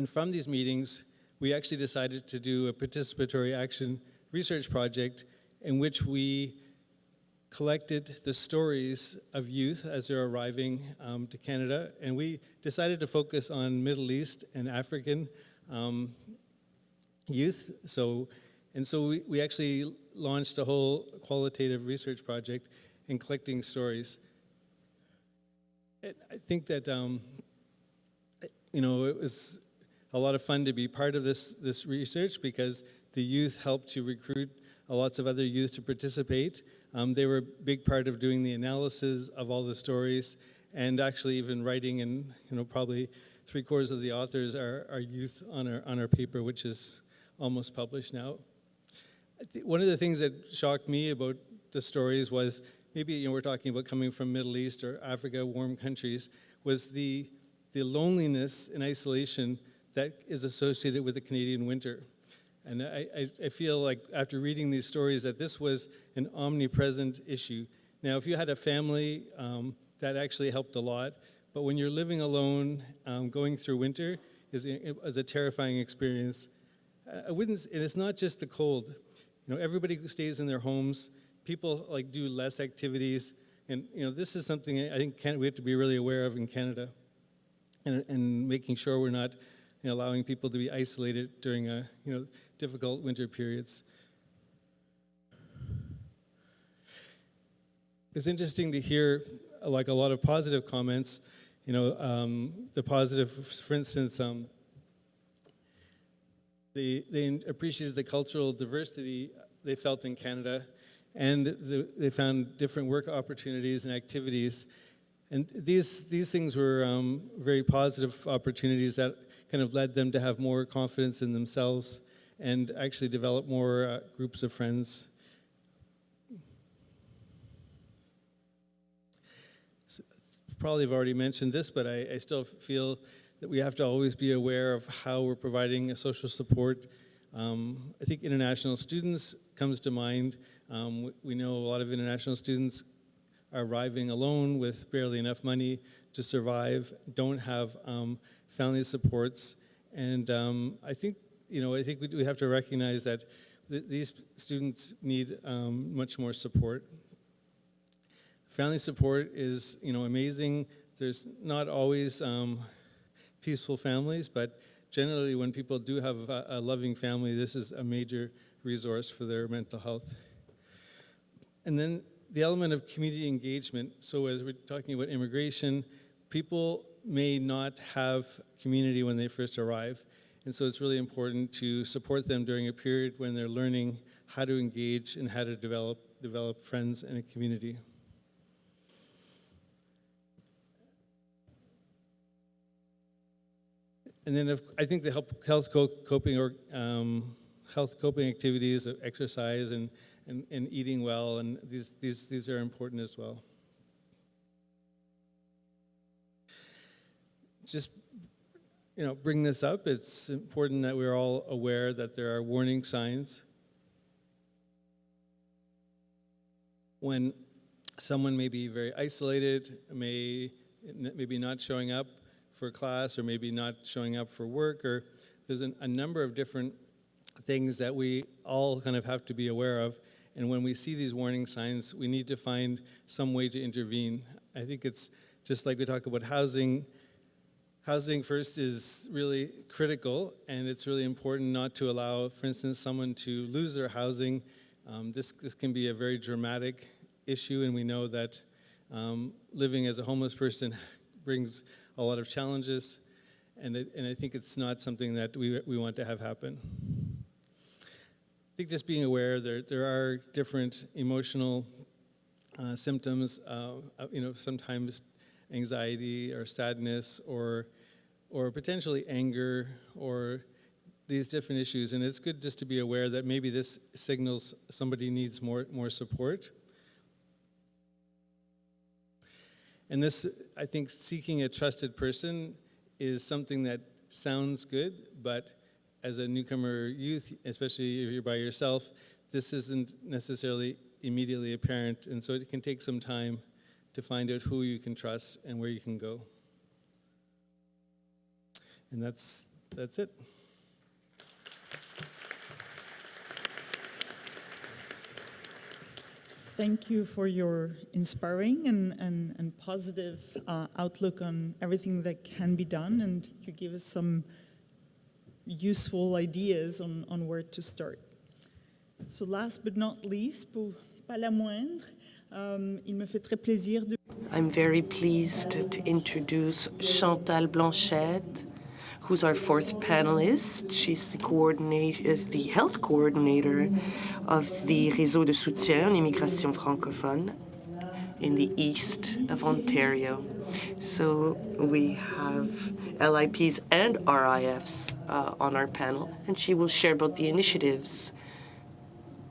from these meetings, we actually decided to do a participatory action research project in which we collected the stories of youth as they're arriving to Canada, and we decided to focus on Middle East and African youth. So we actually launched a whole qualitative research project in collecting stories. I think that it was a lot of fun to be part of this research, because the youth helped to recruit lots of other youth to participate. They were a big part of doing the analysis of all the stories, and actually even writing, and probably 3/4 of the authors are youth on our paper, which is almost published now. One of the things that shocked me about the stories was, maybe we're talking about coming from Middle East or Africa, warm countries, was the loneliness and isolation that is associated with the Canadian winter. And I feel like after reading these stories that this was an omnipresent issue. Now, if you had a family, that actually helped a lot. But when you're living alone, going through winter is a terrifying experience. And it's not just the cold. Everybody stays in their homes. People do less activities. And this is something I think we have to be really aware of in Canada, and making sure we're not allowing people to be isolated during difficult winter periods. It's interesting to hear a lot of positive comments. The positive, for instance, they appreciated the cultural diversity they felt in Canada, and they found different work opportunities and activities. And these things were very positive opportunities that kind of led them to have more confidence in themselves and actually develop more groups of friends. So, probably have already mentioned this, but I still feel that we have to always be aware of how we're providing social support. I think international students comes to mind. We know a lot of international students are arriving alone with barely enough money to survive, don't have family supports, and I think we have to recognize that these students need much more support. Family support is amazing. There's not always peaceful families, but generally when people do have a loving family, this is a major resource for their mental health. And then the element of community engagement. So as we're talking about immigration, people may not have community when they first arrive. And so it's really important to support them during a period when they're learning how to engage and how to develop friends and a community. And then I think the health coping activities of exercise and and eating well, and these are important as well. Just bring this up. It's important that we're all aware that there are warning signs when someone may be very isolated, maybe not showing up for class, or maybe not showing up for work, or there's a number of different things that we all kind of have to be aware of. And when we see these warning signs, we need to find some way to intervene. I think it's just like we talk about housing. Housing first is really critical, and it's really important not to allow, for instance, someone to lose their housing. This can be a very dramatic issue, and we know that living as a homeless person brings a lot of challenges, and I think it's not something that we want to have happen. I think just being aware there are different emotional symptoms, sometimes anxiety or sadness or potentially anger or these different issues. And it's good just to be aware that maybe this signals somebody needs more support. And this, I think, seeking a trusted person is something that sounds good, but as a newcomer youth, especially if you're by yourself, this isn't necessarily immediately apparent. And so it can take some time to find out who you can trust and where you can go. And that's it. Thank you for your inspiring and positive outlook on everything that can be done, and you give us some useful ideas on where to start. So last but not least, pas la moindre, il me fait très plaisir de... I'm very pleased to introduce Chantal Blanchette, who's our fourth panelist. She's the health coordinator of the Réseau de soutien en immigration francophone in the east of Ontario. So we have LIPs and RIFs on our panel, and she will share about the initiatives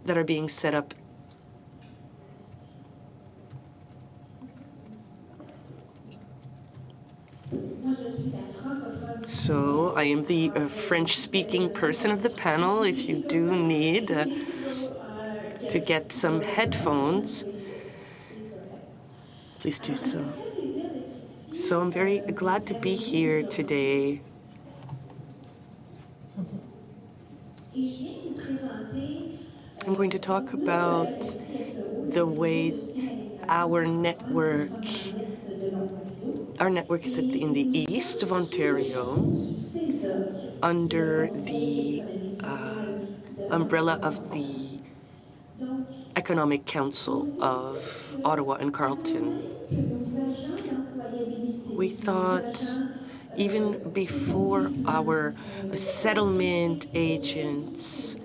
that are being set up. So I am the French-speaking person of the panel. If you do need to get some headphones, please do so. So I'm very glad to be here today. I'm going to talk about the way our network is in the east of Ontario, under the umbrella of the Economic Council of Ottawa and Carleton. We thought, even before our settlement agents,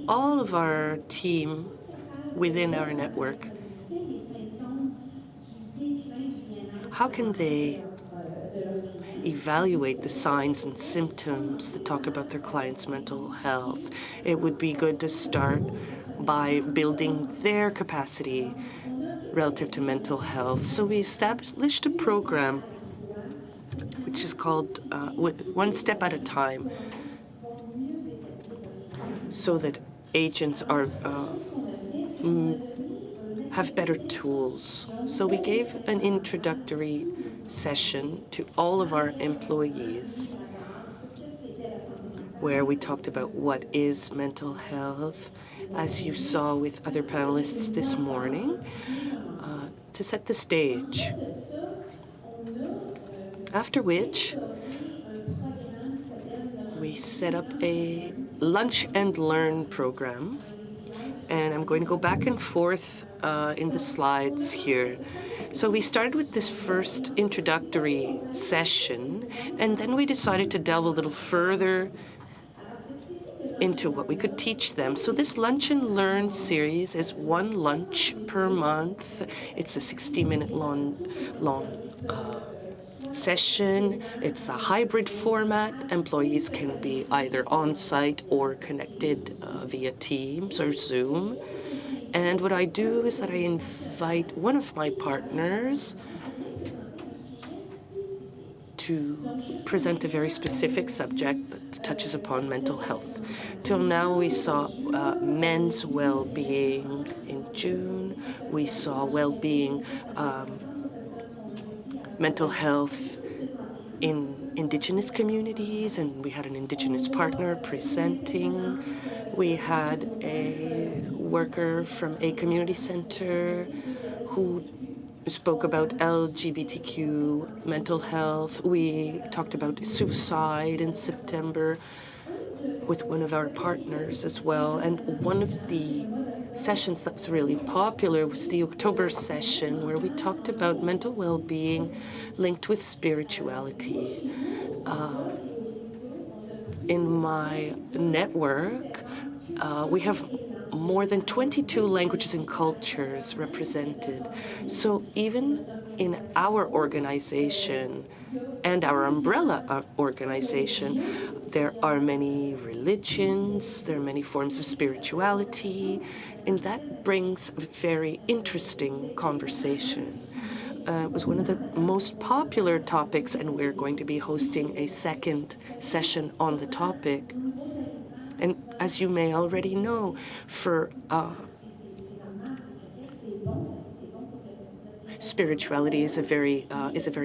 all of our team within our network, how can they evaluate the signs and symptoms that talk about their clients' mental health? It would be good to start by building their capacity relative to mental health. So we established a program which is called One Step at a Time, so that agents have better tools. So we gave an introductory session to all of our employees where we talked about what is mental health, as you saw with other panelists this morning, to set the stage. After which, we set up a lunch and learn program. And I'm going to go back and forth in the slides here. So we started with this first introductory session, and then we decided to delve a little further into what we could teach them. So this Lunch and Learn series is one lunch per month. It's a 60-minute long session. It's a hybrid format. Employees can be either on-site or connected via Teams or Zoom. And what I do is that I invite one of my partners to present a very specific subject that touches upon mental health. Till now, we saw men's well-being in June. We saw well-being, mental health in Indigenous communities, and we had an Indigenous partner presenting. We had a worker from a community center who spoke about LGBTQ mental health. We talked about suicide in September with one of our partners as well. And one of the sessions that was really popular was the October session, where we talked about mental well-being linked with spirituality. In my network, we have more than 22 languages and cultures represented. So even in our organization and our umbrella organization, there are many religions, there are many forms of spirituality, and that brings a very interesting conversation. It was one of the most popular topics, and we're going to be hosting a second session on the topic. And as you may already know, for spirituality is a very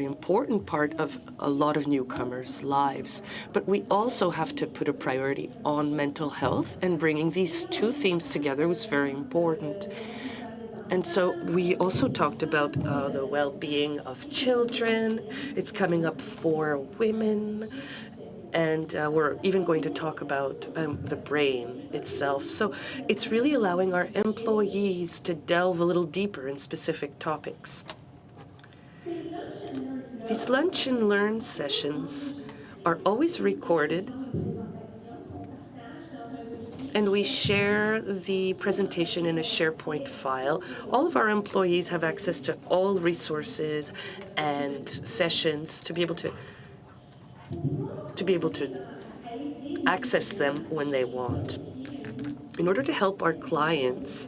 important part of a lot of newcomers' lives. But we also have to put a priority on mental health, and bringing these two themes together was very important. And so we also talked about the well-being of children. It's coming up for women. And we're even going to talk about the brain itself. So it's really allowing our employees to delve a little deeper in specific topics. These lunch and learn sessions are always recorded, and we share the presentation in a SharePoint file. All of our employees have access to all resources and sessions to be able to access them when they want. In order to help our clients,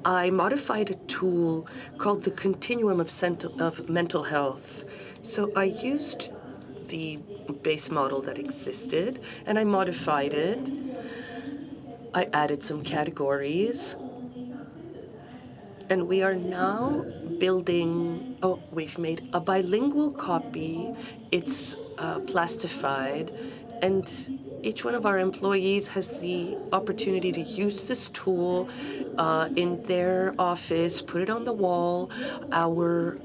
I modified a tool called the Continuum of Mental Health. So I used the base model that existed, and I modified it. I added some categories, and we are now building, we've made a bilingual copy. It's plastified, and each one of our employees has the opportunity to use this tool in their office, put it on the wall. Our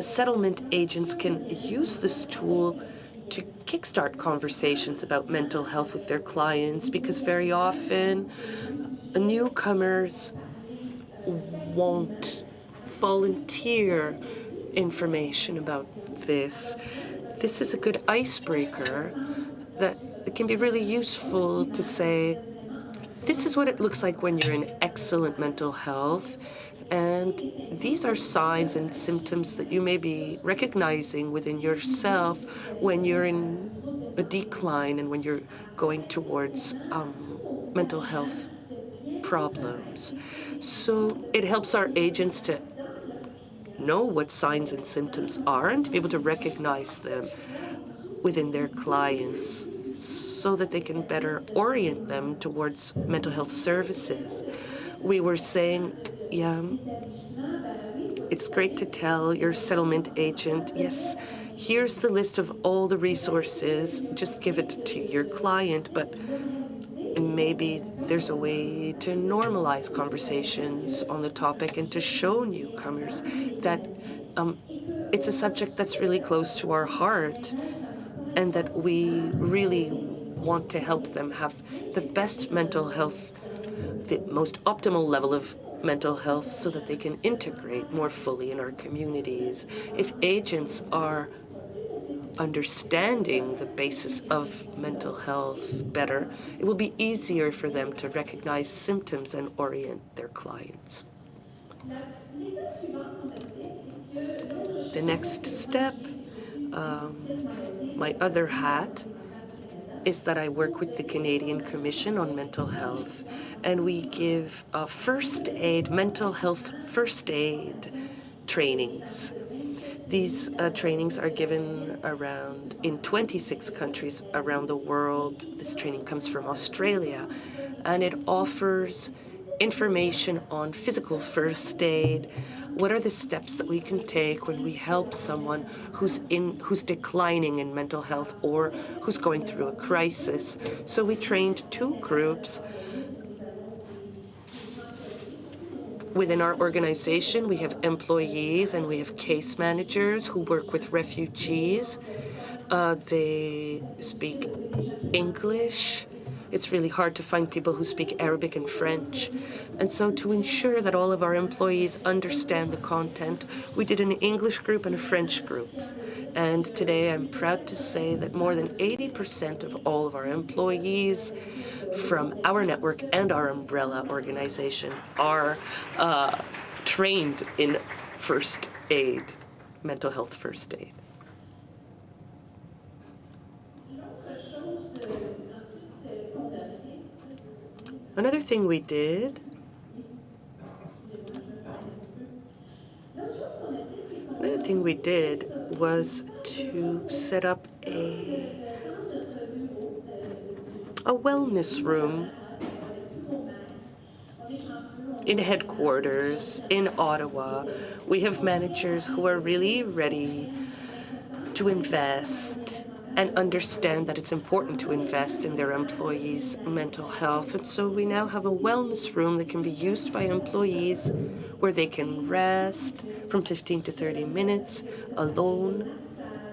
settlement agents can use this tool to kickstart conversations about mental health with their clients, because very often newcomers won't volunteer information about this. This is a good icebreaker that it can be really useful to say, this is what it looks like when you're in excellent mental health, and these are signs and symptoms that you may be recognizing within yourself when you're in a decline and when you're going towards mental health problems. So it helps our agents to know what signs and symptoms are and to be able to recognize them within their clients so that they can better orient them towards mental health services. We were saying, yeah, it's great to tell your settlement agent, yes, here's the list of all the resources, just give it to your client, but maybe there's a way to normalize conversations on the topic and to show newcomers that it's a subject that's really close to our heart and that we really want to help them have the best mental health, the most optimal level of mental health so that they can integrate more fully in our communities. If agents are understanding the basis of mental health better, it will be easier for them to recognize symptoms and orient their clients. The next step, my other hat, is that I work with the Canadian Commission on Mental Health, and we give first aid, mental health first aid trainings. These trainings are given around in 26 countries around the world. This training comes from Australia, and it offers information on physical first aid. What are the steps that we can take when we help someone who's declining in mental health or who's going through a crisis? So we trained 2 groups. Within our organization, we have employees and we have case managers who work with refugees. They speak English. It's really hard to find people who speak Arabic and French. And so to ensure that all of our employees understand the content, we did an English group and a French group. And today I'm proud to say that more than 80% of all of our employees from our network and our umbrella organization are trained in first aid, mental health first aid. Another thing we did was to set up a wellness room in headquarters in Ottawa. We have managers who are really ready to invest and understand that it's important to invest in their employees' mental health. And so we now have a wellness room that can be used by employees where they can rest from 15 to 30 minutes alone.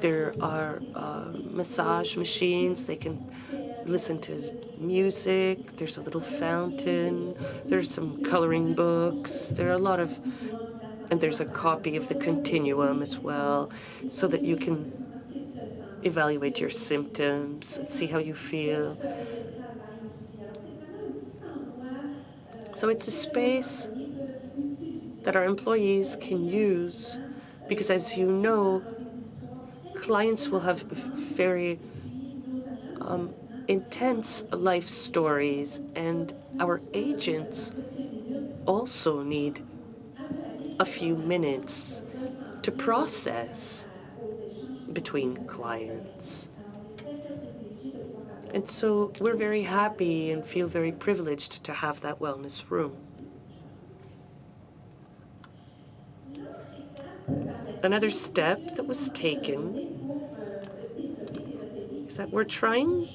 There are massage machines. They can listen to music. There's a little fountain. There's some coloring books. There are a lot of, and there's a copy of the Continuum as well, so that you can evaluate your symptoms and see how you feel. So it's a space that our employees can use because, as you know, clients will have very intense life stories, and our agents also need a few minutes to process between clients. And so we're very happy and feel very privileged to have that wellness room. Another step that was taken is that we're trying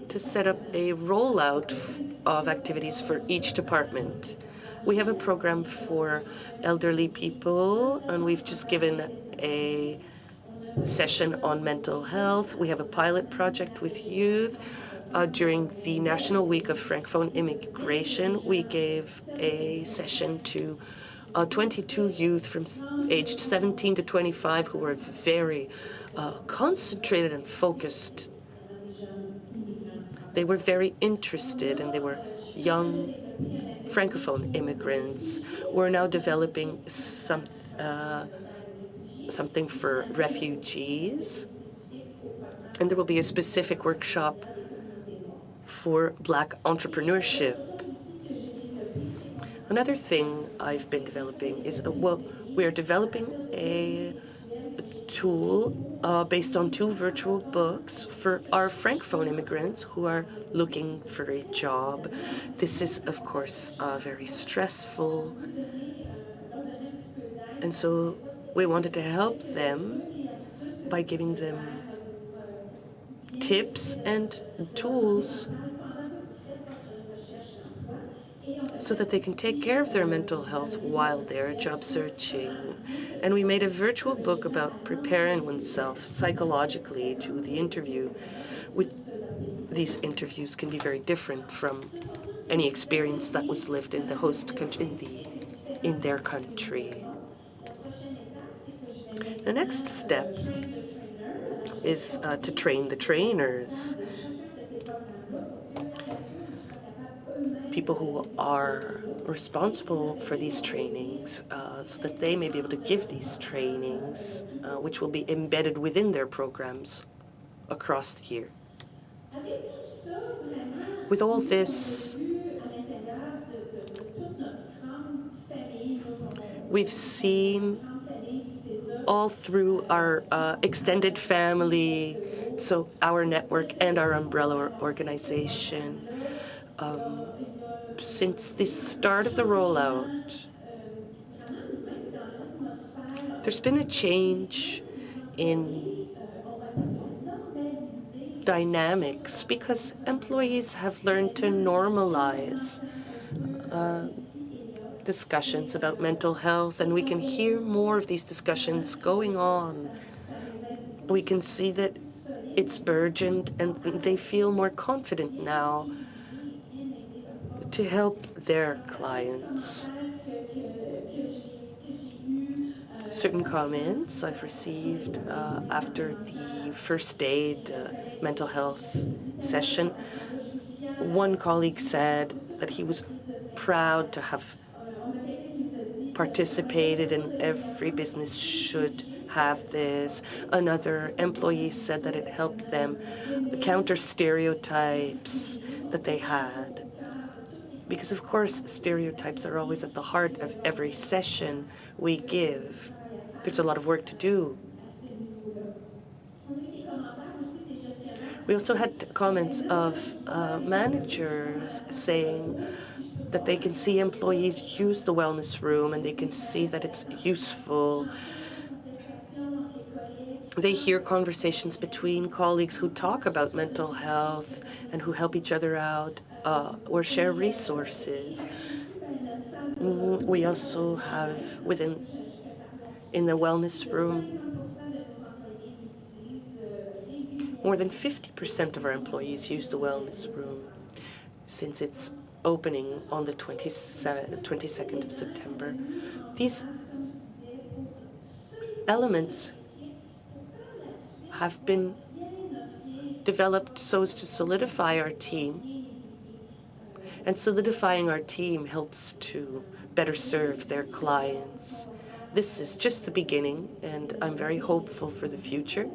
to set up a rollout of activities for each department. We have a program for elderly people, and we've just given a session on mental health. We have a pilot project with youth. During the National Week of Francophone Immigration, we gave a session to 22 youth from aged 17 to 25 who were very concentrated and focused. They were very interested, and they were young Francophone immigrants. We're now developing something for refugees, and there will be a specific workshop for Black entrepreneurship. Another thing I've been developing is, we're developing a tool based on 2 virtual books for our Francophone immigrants who are looking for a job. This is, of course, very stressful, and so we wanted to help them by giving them tips and tools so that they can take care of their mental health while they're job searching. And we made a virtual book about preparing oneself psychologically to the interview. These interviews can be very different from any experience that was lived in the host country, in their country. The next step is to train the trainers. People who are responsible for these trainings, so that they may be able to give these trainings, which will be embedded within their programs across the year. With all this, we've seen all through our extended family, so our network and our umbrella organization, since the start of the rollout, there's been a change in dynamics because employees have learned to normalize discussions about mental health, and we can hear more of these discussions going on. We can see that it's burgeoned, and they feel more confident now to help their clients. Certain comments I've received after the first aid mental health session. One colleague said that he was proud to have participated, and every business should have this. Another employee said that it helped them counter stereotypes that they had. Because, of course, stereotypes are always at the heart of every session we give. There's a lot of work to do. We also had comments of managers saying that they can see employees use the wellness room and they can see that it's useful. They hear conversations between colleagues who talk about mental health and who help each other out or share resources. We also have in the wellness room, more than 50% of our employees use the wellness room since its opening on the 22nd of September. These elements have been developed so as to solidify our team, and solidifying our team helps to better serve their clients. This is just the beginning, and I'm very hopeful for the future,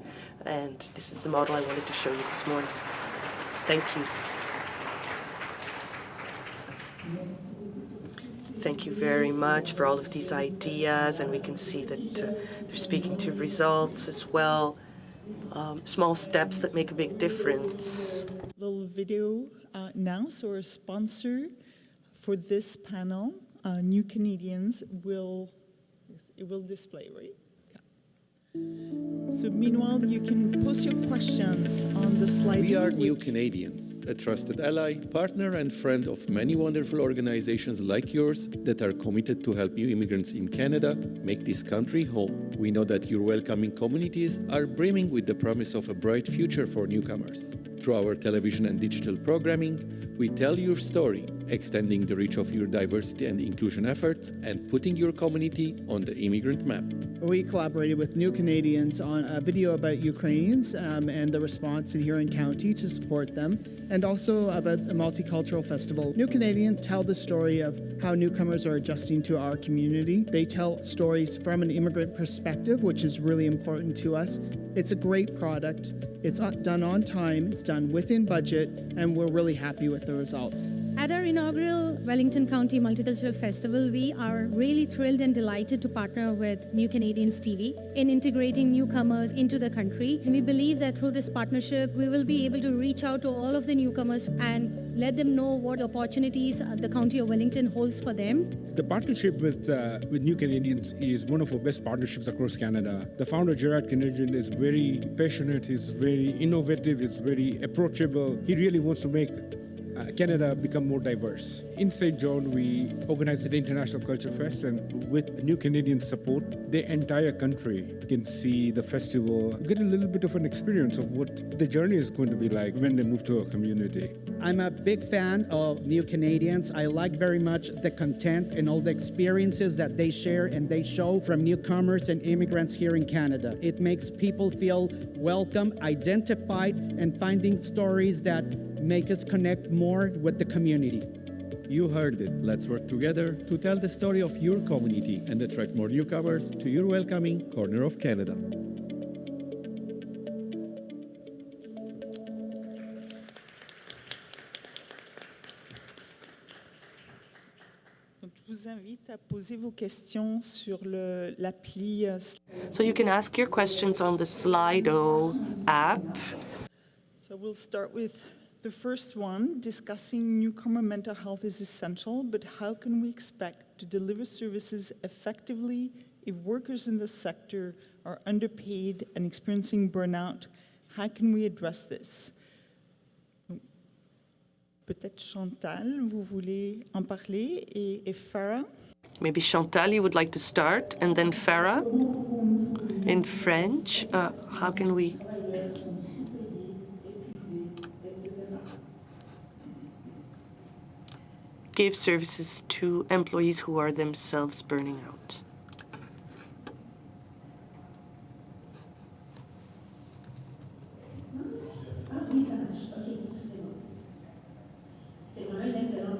and this is the model I wanted to show you this morning. Thank you. Thank you very much for all of these ideas, and we can see that they're speaking to results as well. Small steps that make a big difference. Little video now, so our sponsor for this panel, New Canadians, will display, right? So meanwhile, you can post your questions on the slide. We are New Canadians, a trusted ally, partner and friend of many wonderful organizations like yours that are committed to help new immigrants in Canada make this country home. We know that your welcoming communities are brimming with the promise of a bright future for newcomers. Through our television and digital programming, we tell your story, extending the reach of your diversity and inclusion efforts and putting your community on the immigrant map. We collaborated with New Canadians on a video about Ukrainians and the response in Huron County to support them, and also about a multicultural festival. New Canadians tell the story of how newcomers are adjusting to our community. They tell stories from an immigrant perspective, which is really important to us. It's a great product. It's done on time, it's done within budget, and we're really happy with the results. At our inaugural Wellington County Multicultural Festival, we are really thrilled and delighted to partner with New Canadians TV in integrating newcomers into the country. And we believe that through this partnership, we will be able to reach out to all of the newcomers and let them know what opportunities the County of Wellington holds for them. The partnership with New Canadians is one of our best partnerships across Canada. The founder, Gerard Kennedy, is very passionate, he's very innovative, he's very approachable. He really wants to make Canada become more diverse. In St. John, we organized the International Culture Fest, and with New Canadian support, the entire country can see the festival, get a little bit of an experience of what the journey is going to be like when they move to a community. I'm a big fan of New Canadians. I like very much the content and all the experiences that they share and they show from newcomers and immigrants here in Canada. It makes people feel welcome, identified, and finding stories that make us connect more with the community. You heard it. Let's work together to tell the story of your community and attract more newcomers to your welcoming corner of Canada. vous invite à poser vos questions sur l'appli. So you can ask your questions on the Slido app. So we'll start with the first one. Discussing newcomer mental health is essential, but how can we expect to deliver services effectively if workers in the sector are underpaid and experiencing burnout? How can we address this? Peut-être Chantal, vous voulez en parler, et Farah? Maybe Chantal, you would like to start, and then Farah in French. How can we? Give services to employees who are themselves burning out.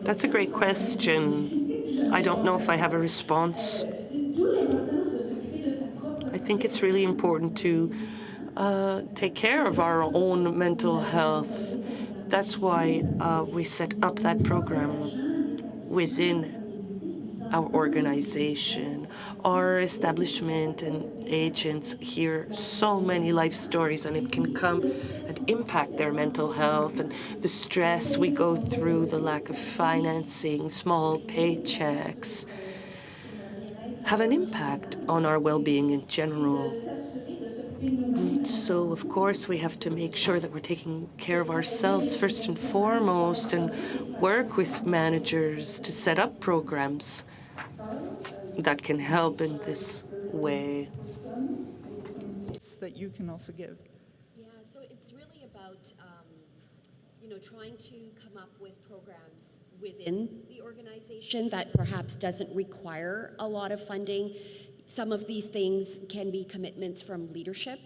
That's a great question. I don't know if I have a response. I think it's really important to take care of our own mental health. That's why we set up that program within our organization. Our establishment and agents hear so many life stories, and it can come and impact their mental health and the stress we go through, the lack of financing, small paychecks, have an impact on our well-being in general. So, of course, we have to make sure that we're taking care of ourselves first and foremost and work with managers to set up programs that can help in this way. That you can also give. Yeah, so it's really about, trying to come up with programs within the organization that perhaps doesn't require a lot of funding. Some of these things can be commitments from leadership.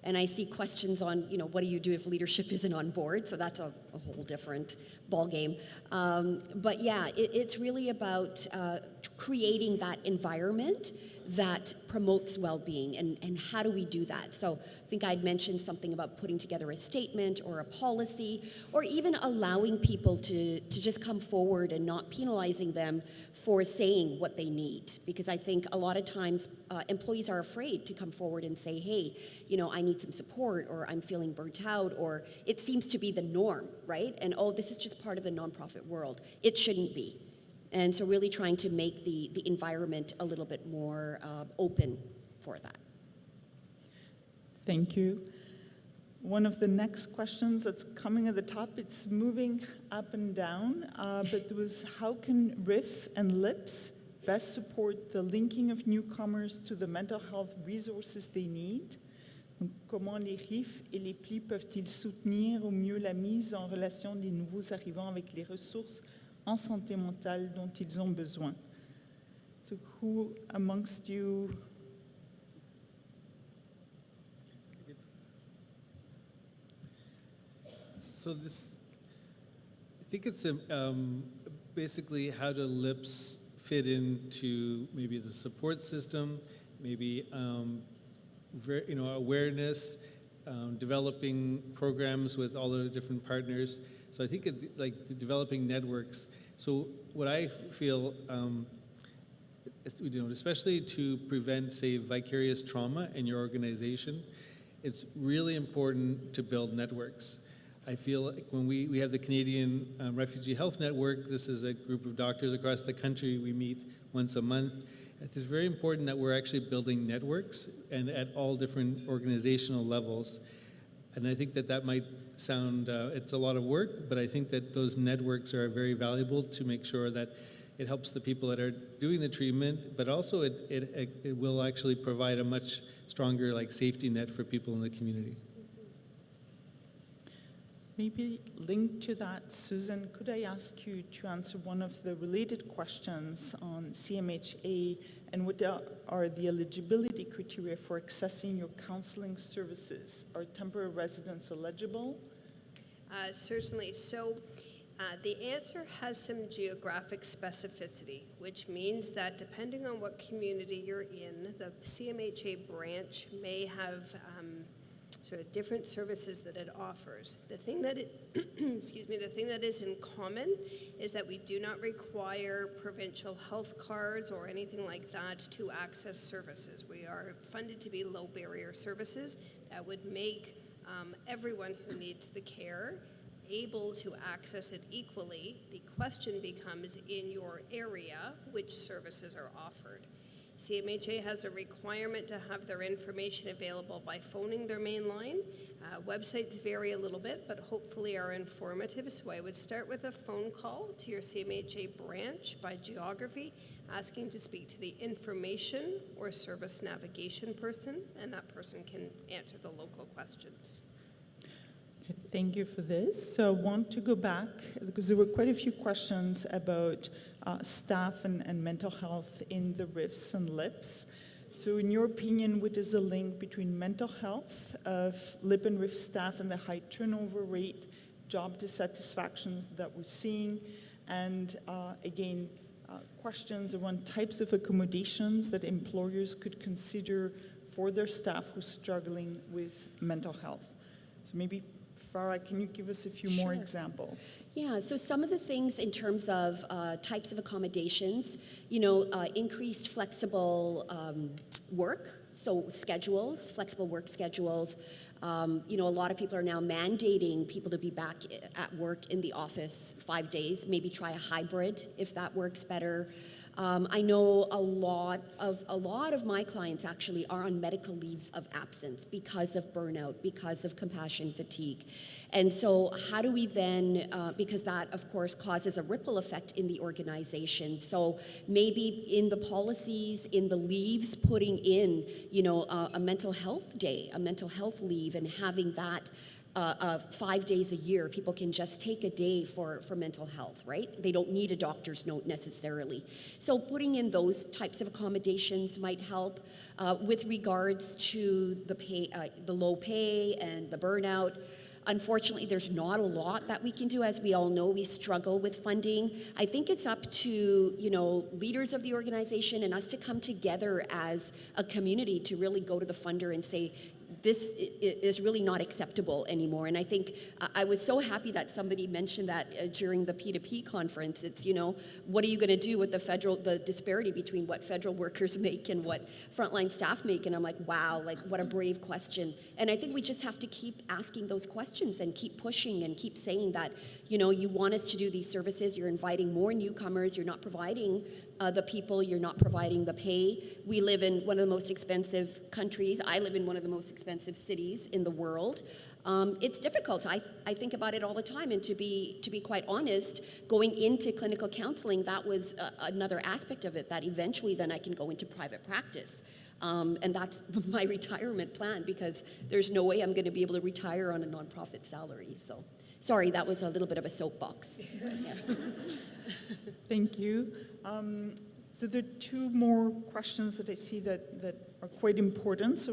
And I see questions on, what do you do if leadership isn't on board? So that's a whole different ballgame. But yeah, it's really about creating that environment that promotes well-being, and how do we do that? So I think I'd mentioned something about putting together a statement or a policy, or even allowing people to just come forward and not penalizing them for saying what they need. Because I think a lot of times employees are afraid to come forward and say, hey, I need some support, or I'm feeling burnt out, or it seems to be the norm, right? And this is just part of the nonprofit world. It shouldn't be. And so really trying to make the environment a little bit more open for that. Thank you. One of the next questions that's coming at the top, it's moving up and down, but it was how can RIF and LIPS best support the linking of newcomers to the mental health resources they need? Donc, comment les RIF et les PLI peuvent-ils soutenir au mieux la mise en relation des nouveaux arrivants avec les ressources en santé mentale dont ils ont besoin? So who amongst you? So I think it's basically how do LIPS fit into maybe the support system, maybe awareness, developing programs with all the different partners. So I think developing networks. So what I feel, especially to prevent, say, vicarious trauma in your organization, it's really important to build networks. I feel like when we have the Canadian Refugee Health Network, this is a group of doctors across the country. We meet once a month. It's very important that we're actually building networks and at all different organizational levels. And I think that might sound, it's a lot of work, but I think that those networks are very valuable to make sure that it helps the people that are doing the treatment, but also it will actually provide a much stronger safety net for people in the community. Maybe linked to that, Susan, could I ask you to answer one of the related questions on CMHA and what are the eligibility criteria for accessing your counseling services? Are temporary residents eligible? Certainly. So the answer has some geographic specificity, which means that depending on what community you're in, the CMHA branch may have sort of different services that it offers. The thing that the thing that is in common is that we do not require provincial health cards or anything like that to access services. We are funded to be low barrier services that would make everyone who needs the care able to access it equally. The question becomes, in your area, which services are offered. CMHA has a requirement to have their information available by phoning their main line. Websites vary a little bit, but hopefully are informative. So I would start with a phone call to your CMHA branch by geography, asking to speak to the information or service navigation person, and that person can answer the local questions. Thank you for this. So I want to go back, because there were quite a few questions about staff and mental health in the RIFs and LIPs. So in your opinion, what is the link between mental health of LIP and RIF staff and the high turnover rate, job dissatisfactions that we're seeing, and again, questions around types of accommodations that employers could consider for their staff who's struggling with mental health? So maybe Farah, can you give us a few more examples? Yeah, so some of the things in terms of types of accommodations, increased flexible work, so schedules, flexible work schedules. A lot of people are now mandating people to be back at work in the office 5 days, maybe try a hybrid if that works better. I know a lot of my clients actually are on medical leaves of absence because of burnout, because of compassion fatigue. And so how do we then, because that of course causes a ripple effect in the organization. So maybe in the policies, in the leaves, putting in, a mental health day, a mental health leave, and having that 5 days a year, people can just take a day for mental health, right? They don't need a doctor's note necessarily. So putting in those types of accommodations might help. With regards to the pay, the low pay and the burnout, unfortunately, there's not a lot that we can do. As we all know, we struggle with funding. I think it's up to, leaders of the organization and us to come together as a community to really go to the funder and say, this is really not acceptable anymore. And I think I was so happy that somebody mentioned that during the P2P conference. It's, what are you going to do with the disparity between what federal workers make and what frontline staff make? And I'm like, wow, what a brave question. And I think we just have to keep asking those questions and keep pushing and keep saying that, you want us to do these services, you're inviting more newcomers, you're not providing the people, you're not providing the pay. We live in one of the most expensive countries. I live in one of the most expensive cities in the world. It's difficult. I think about it all the time, and to be quite honest, going into clinical counseling, that was another aspect of it, that eventually then I can go into private practice. And that's my retirement plan, because there's no way I'm going to be able to retire on a nonprofit salary. So, sorry, that was a little bit of a soapbox. Yeah. Thank you. So there are two more questions that I see that are quite important. So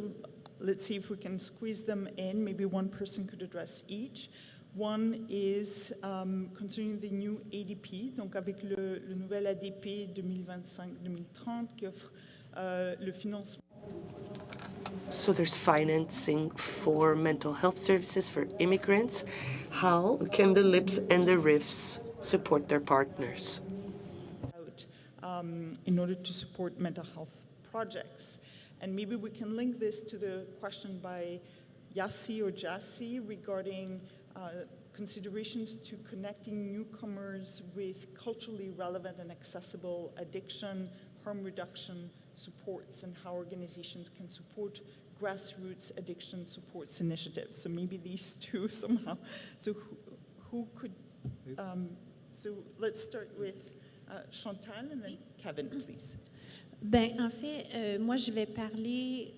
let's see if we can squeeze them in. Maybe one person could address each. One is concerning the new ADP, donc avec le nouvel ADP 2025-2030 qui offre le financement. So there's financing for mental health services for immigrants. How can the LIPs and the RIFs support their partners? In order to support mental health projects. And maybe we can link this to the question by Yassi or Jassi regarding considerations to connecting newcomers with culturally relevant and accessible addiction, harm reduction supports, and how organizations can support grassroots addiction supports initiatives. So maybe these two somehow. So who could, so let's start with Chantal and then Kevin, please. En fait, moi, je vais parler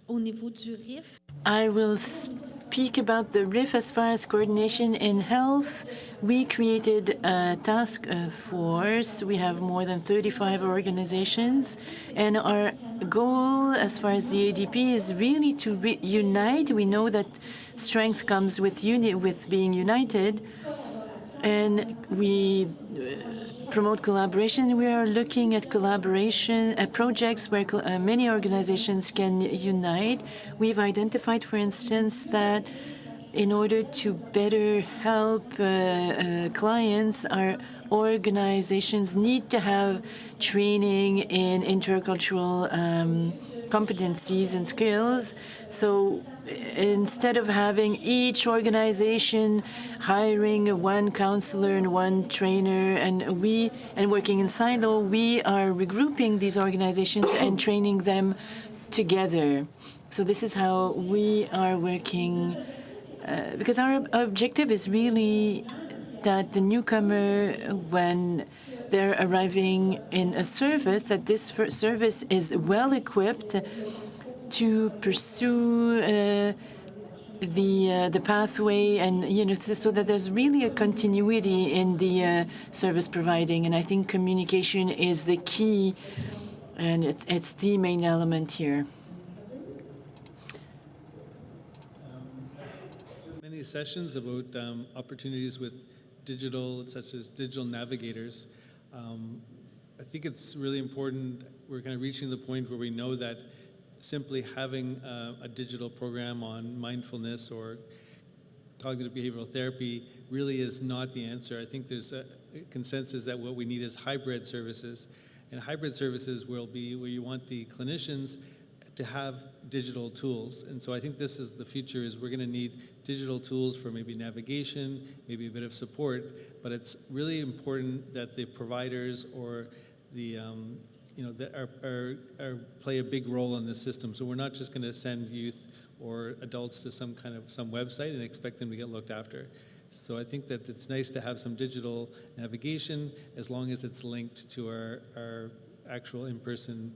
au niveau du RIF. I will speak about the RIF as far as coordination in health. We created a task force. We have more than 35 organizations, and our goal as far as the ADP is really to unite. We know that strength comes with being united, and we promote collaboration. We are looking at collaboration projects where many organizations can unite. We've identified, for instance, that in order to better help clients, our organizations need to have training in intercultural competencies and skills. So instead of having each organization hiring one counselor and one trainer and working in silo, we are regrouping these organizations and training them together. So this is how we are working, because our objective is really that the newcomer, when they're arriving in a service, that this service is well equipped to pursue the pathway, and so that there's really a continuity in the service providing. And I think communication is the key, and it's the main element here. Many sessions about opportunities with digital, such as digital navigators. I think it's really important. We're kind of reaching the point where we know that simply having a digital program on mindfulness or cognitive behavioral therapy really is not the answer. I think there's a consensus that what we need is hybrid services. And hybrid services will be where you want the clinicians to have digital tools. And so I think this is the future, is we're going to need digital tools for maybe navigation, maybe a bit of support, but it's really important that the providers or the that play a big role in the system. So we're not just going to send youth or adults to some website and expect them to get looked after. So I think that it's nice to have some digital navigation as long as it's linked to our actual in-person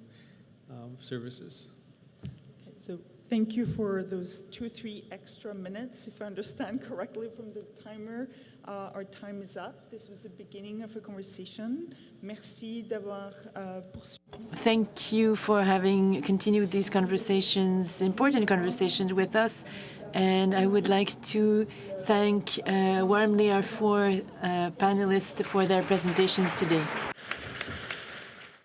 services. Okay, so thank you for those 2-3 extra minutes. If I understand correctly from the timer, our time is up. This was the beginning of a conversation. Merci d'avoir poursuivi. Thank you for having continued these conversations, important conversations with us. And I would like to thank warmly our 4 panelists for their presentations today.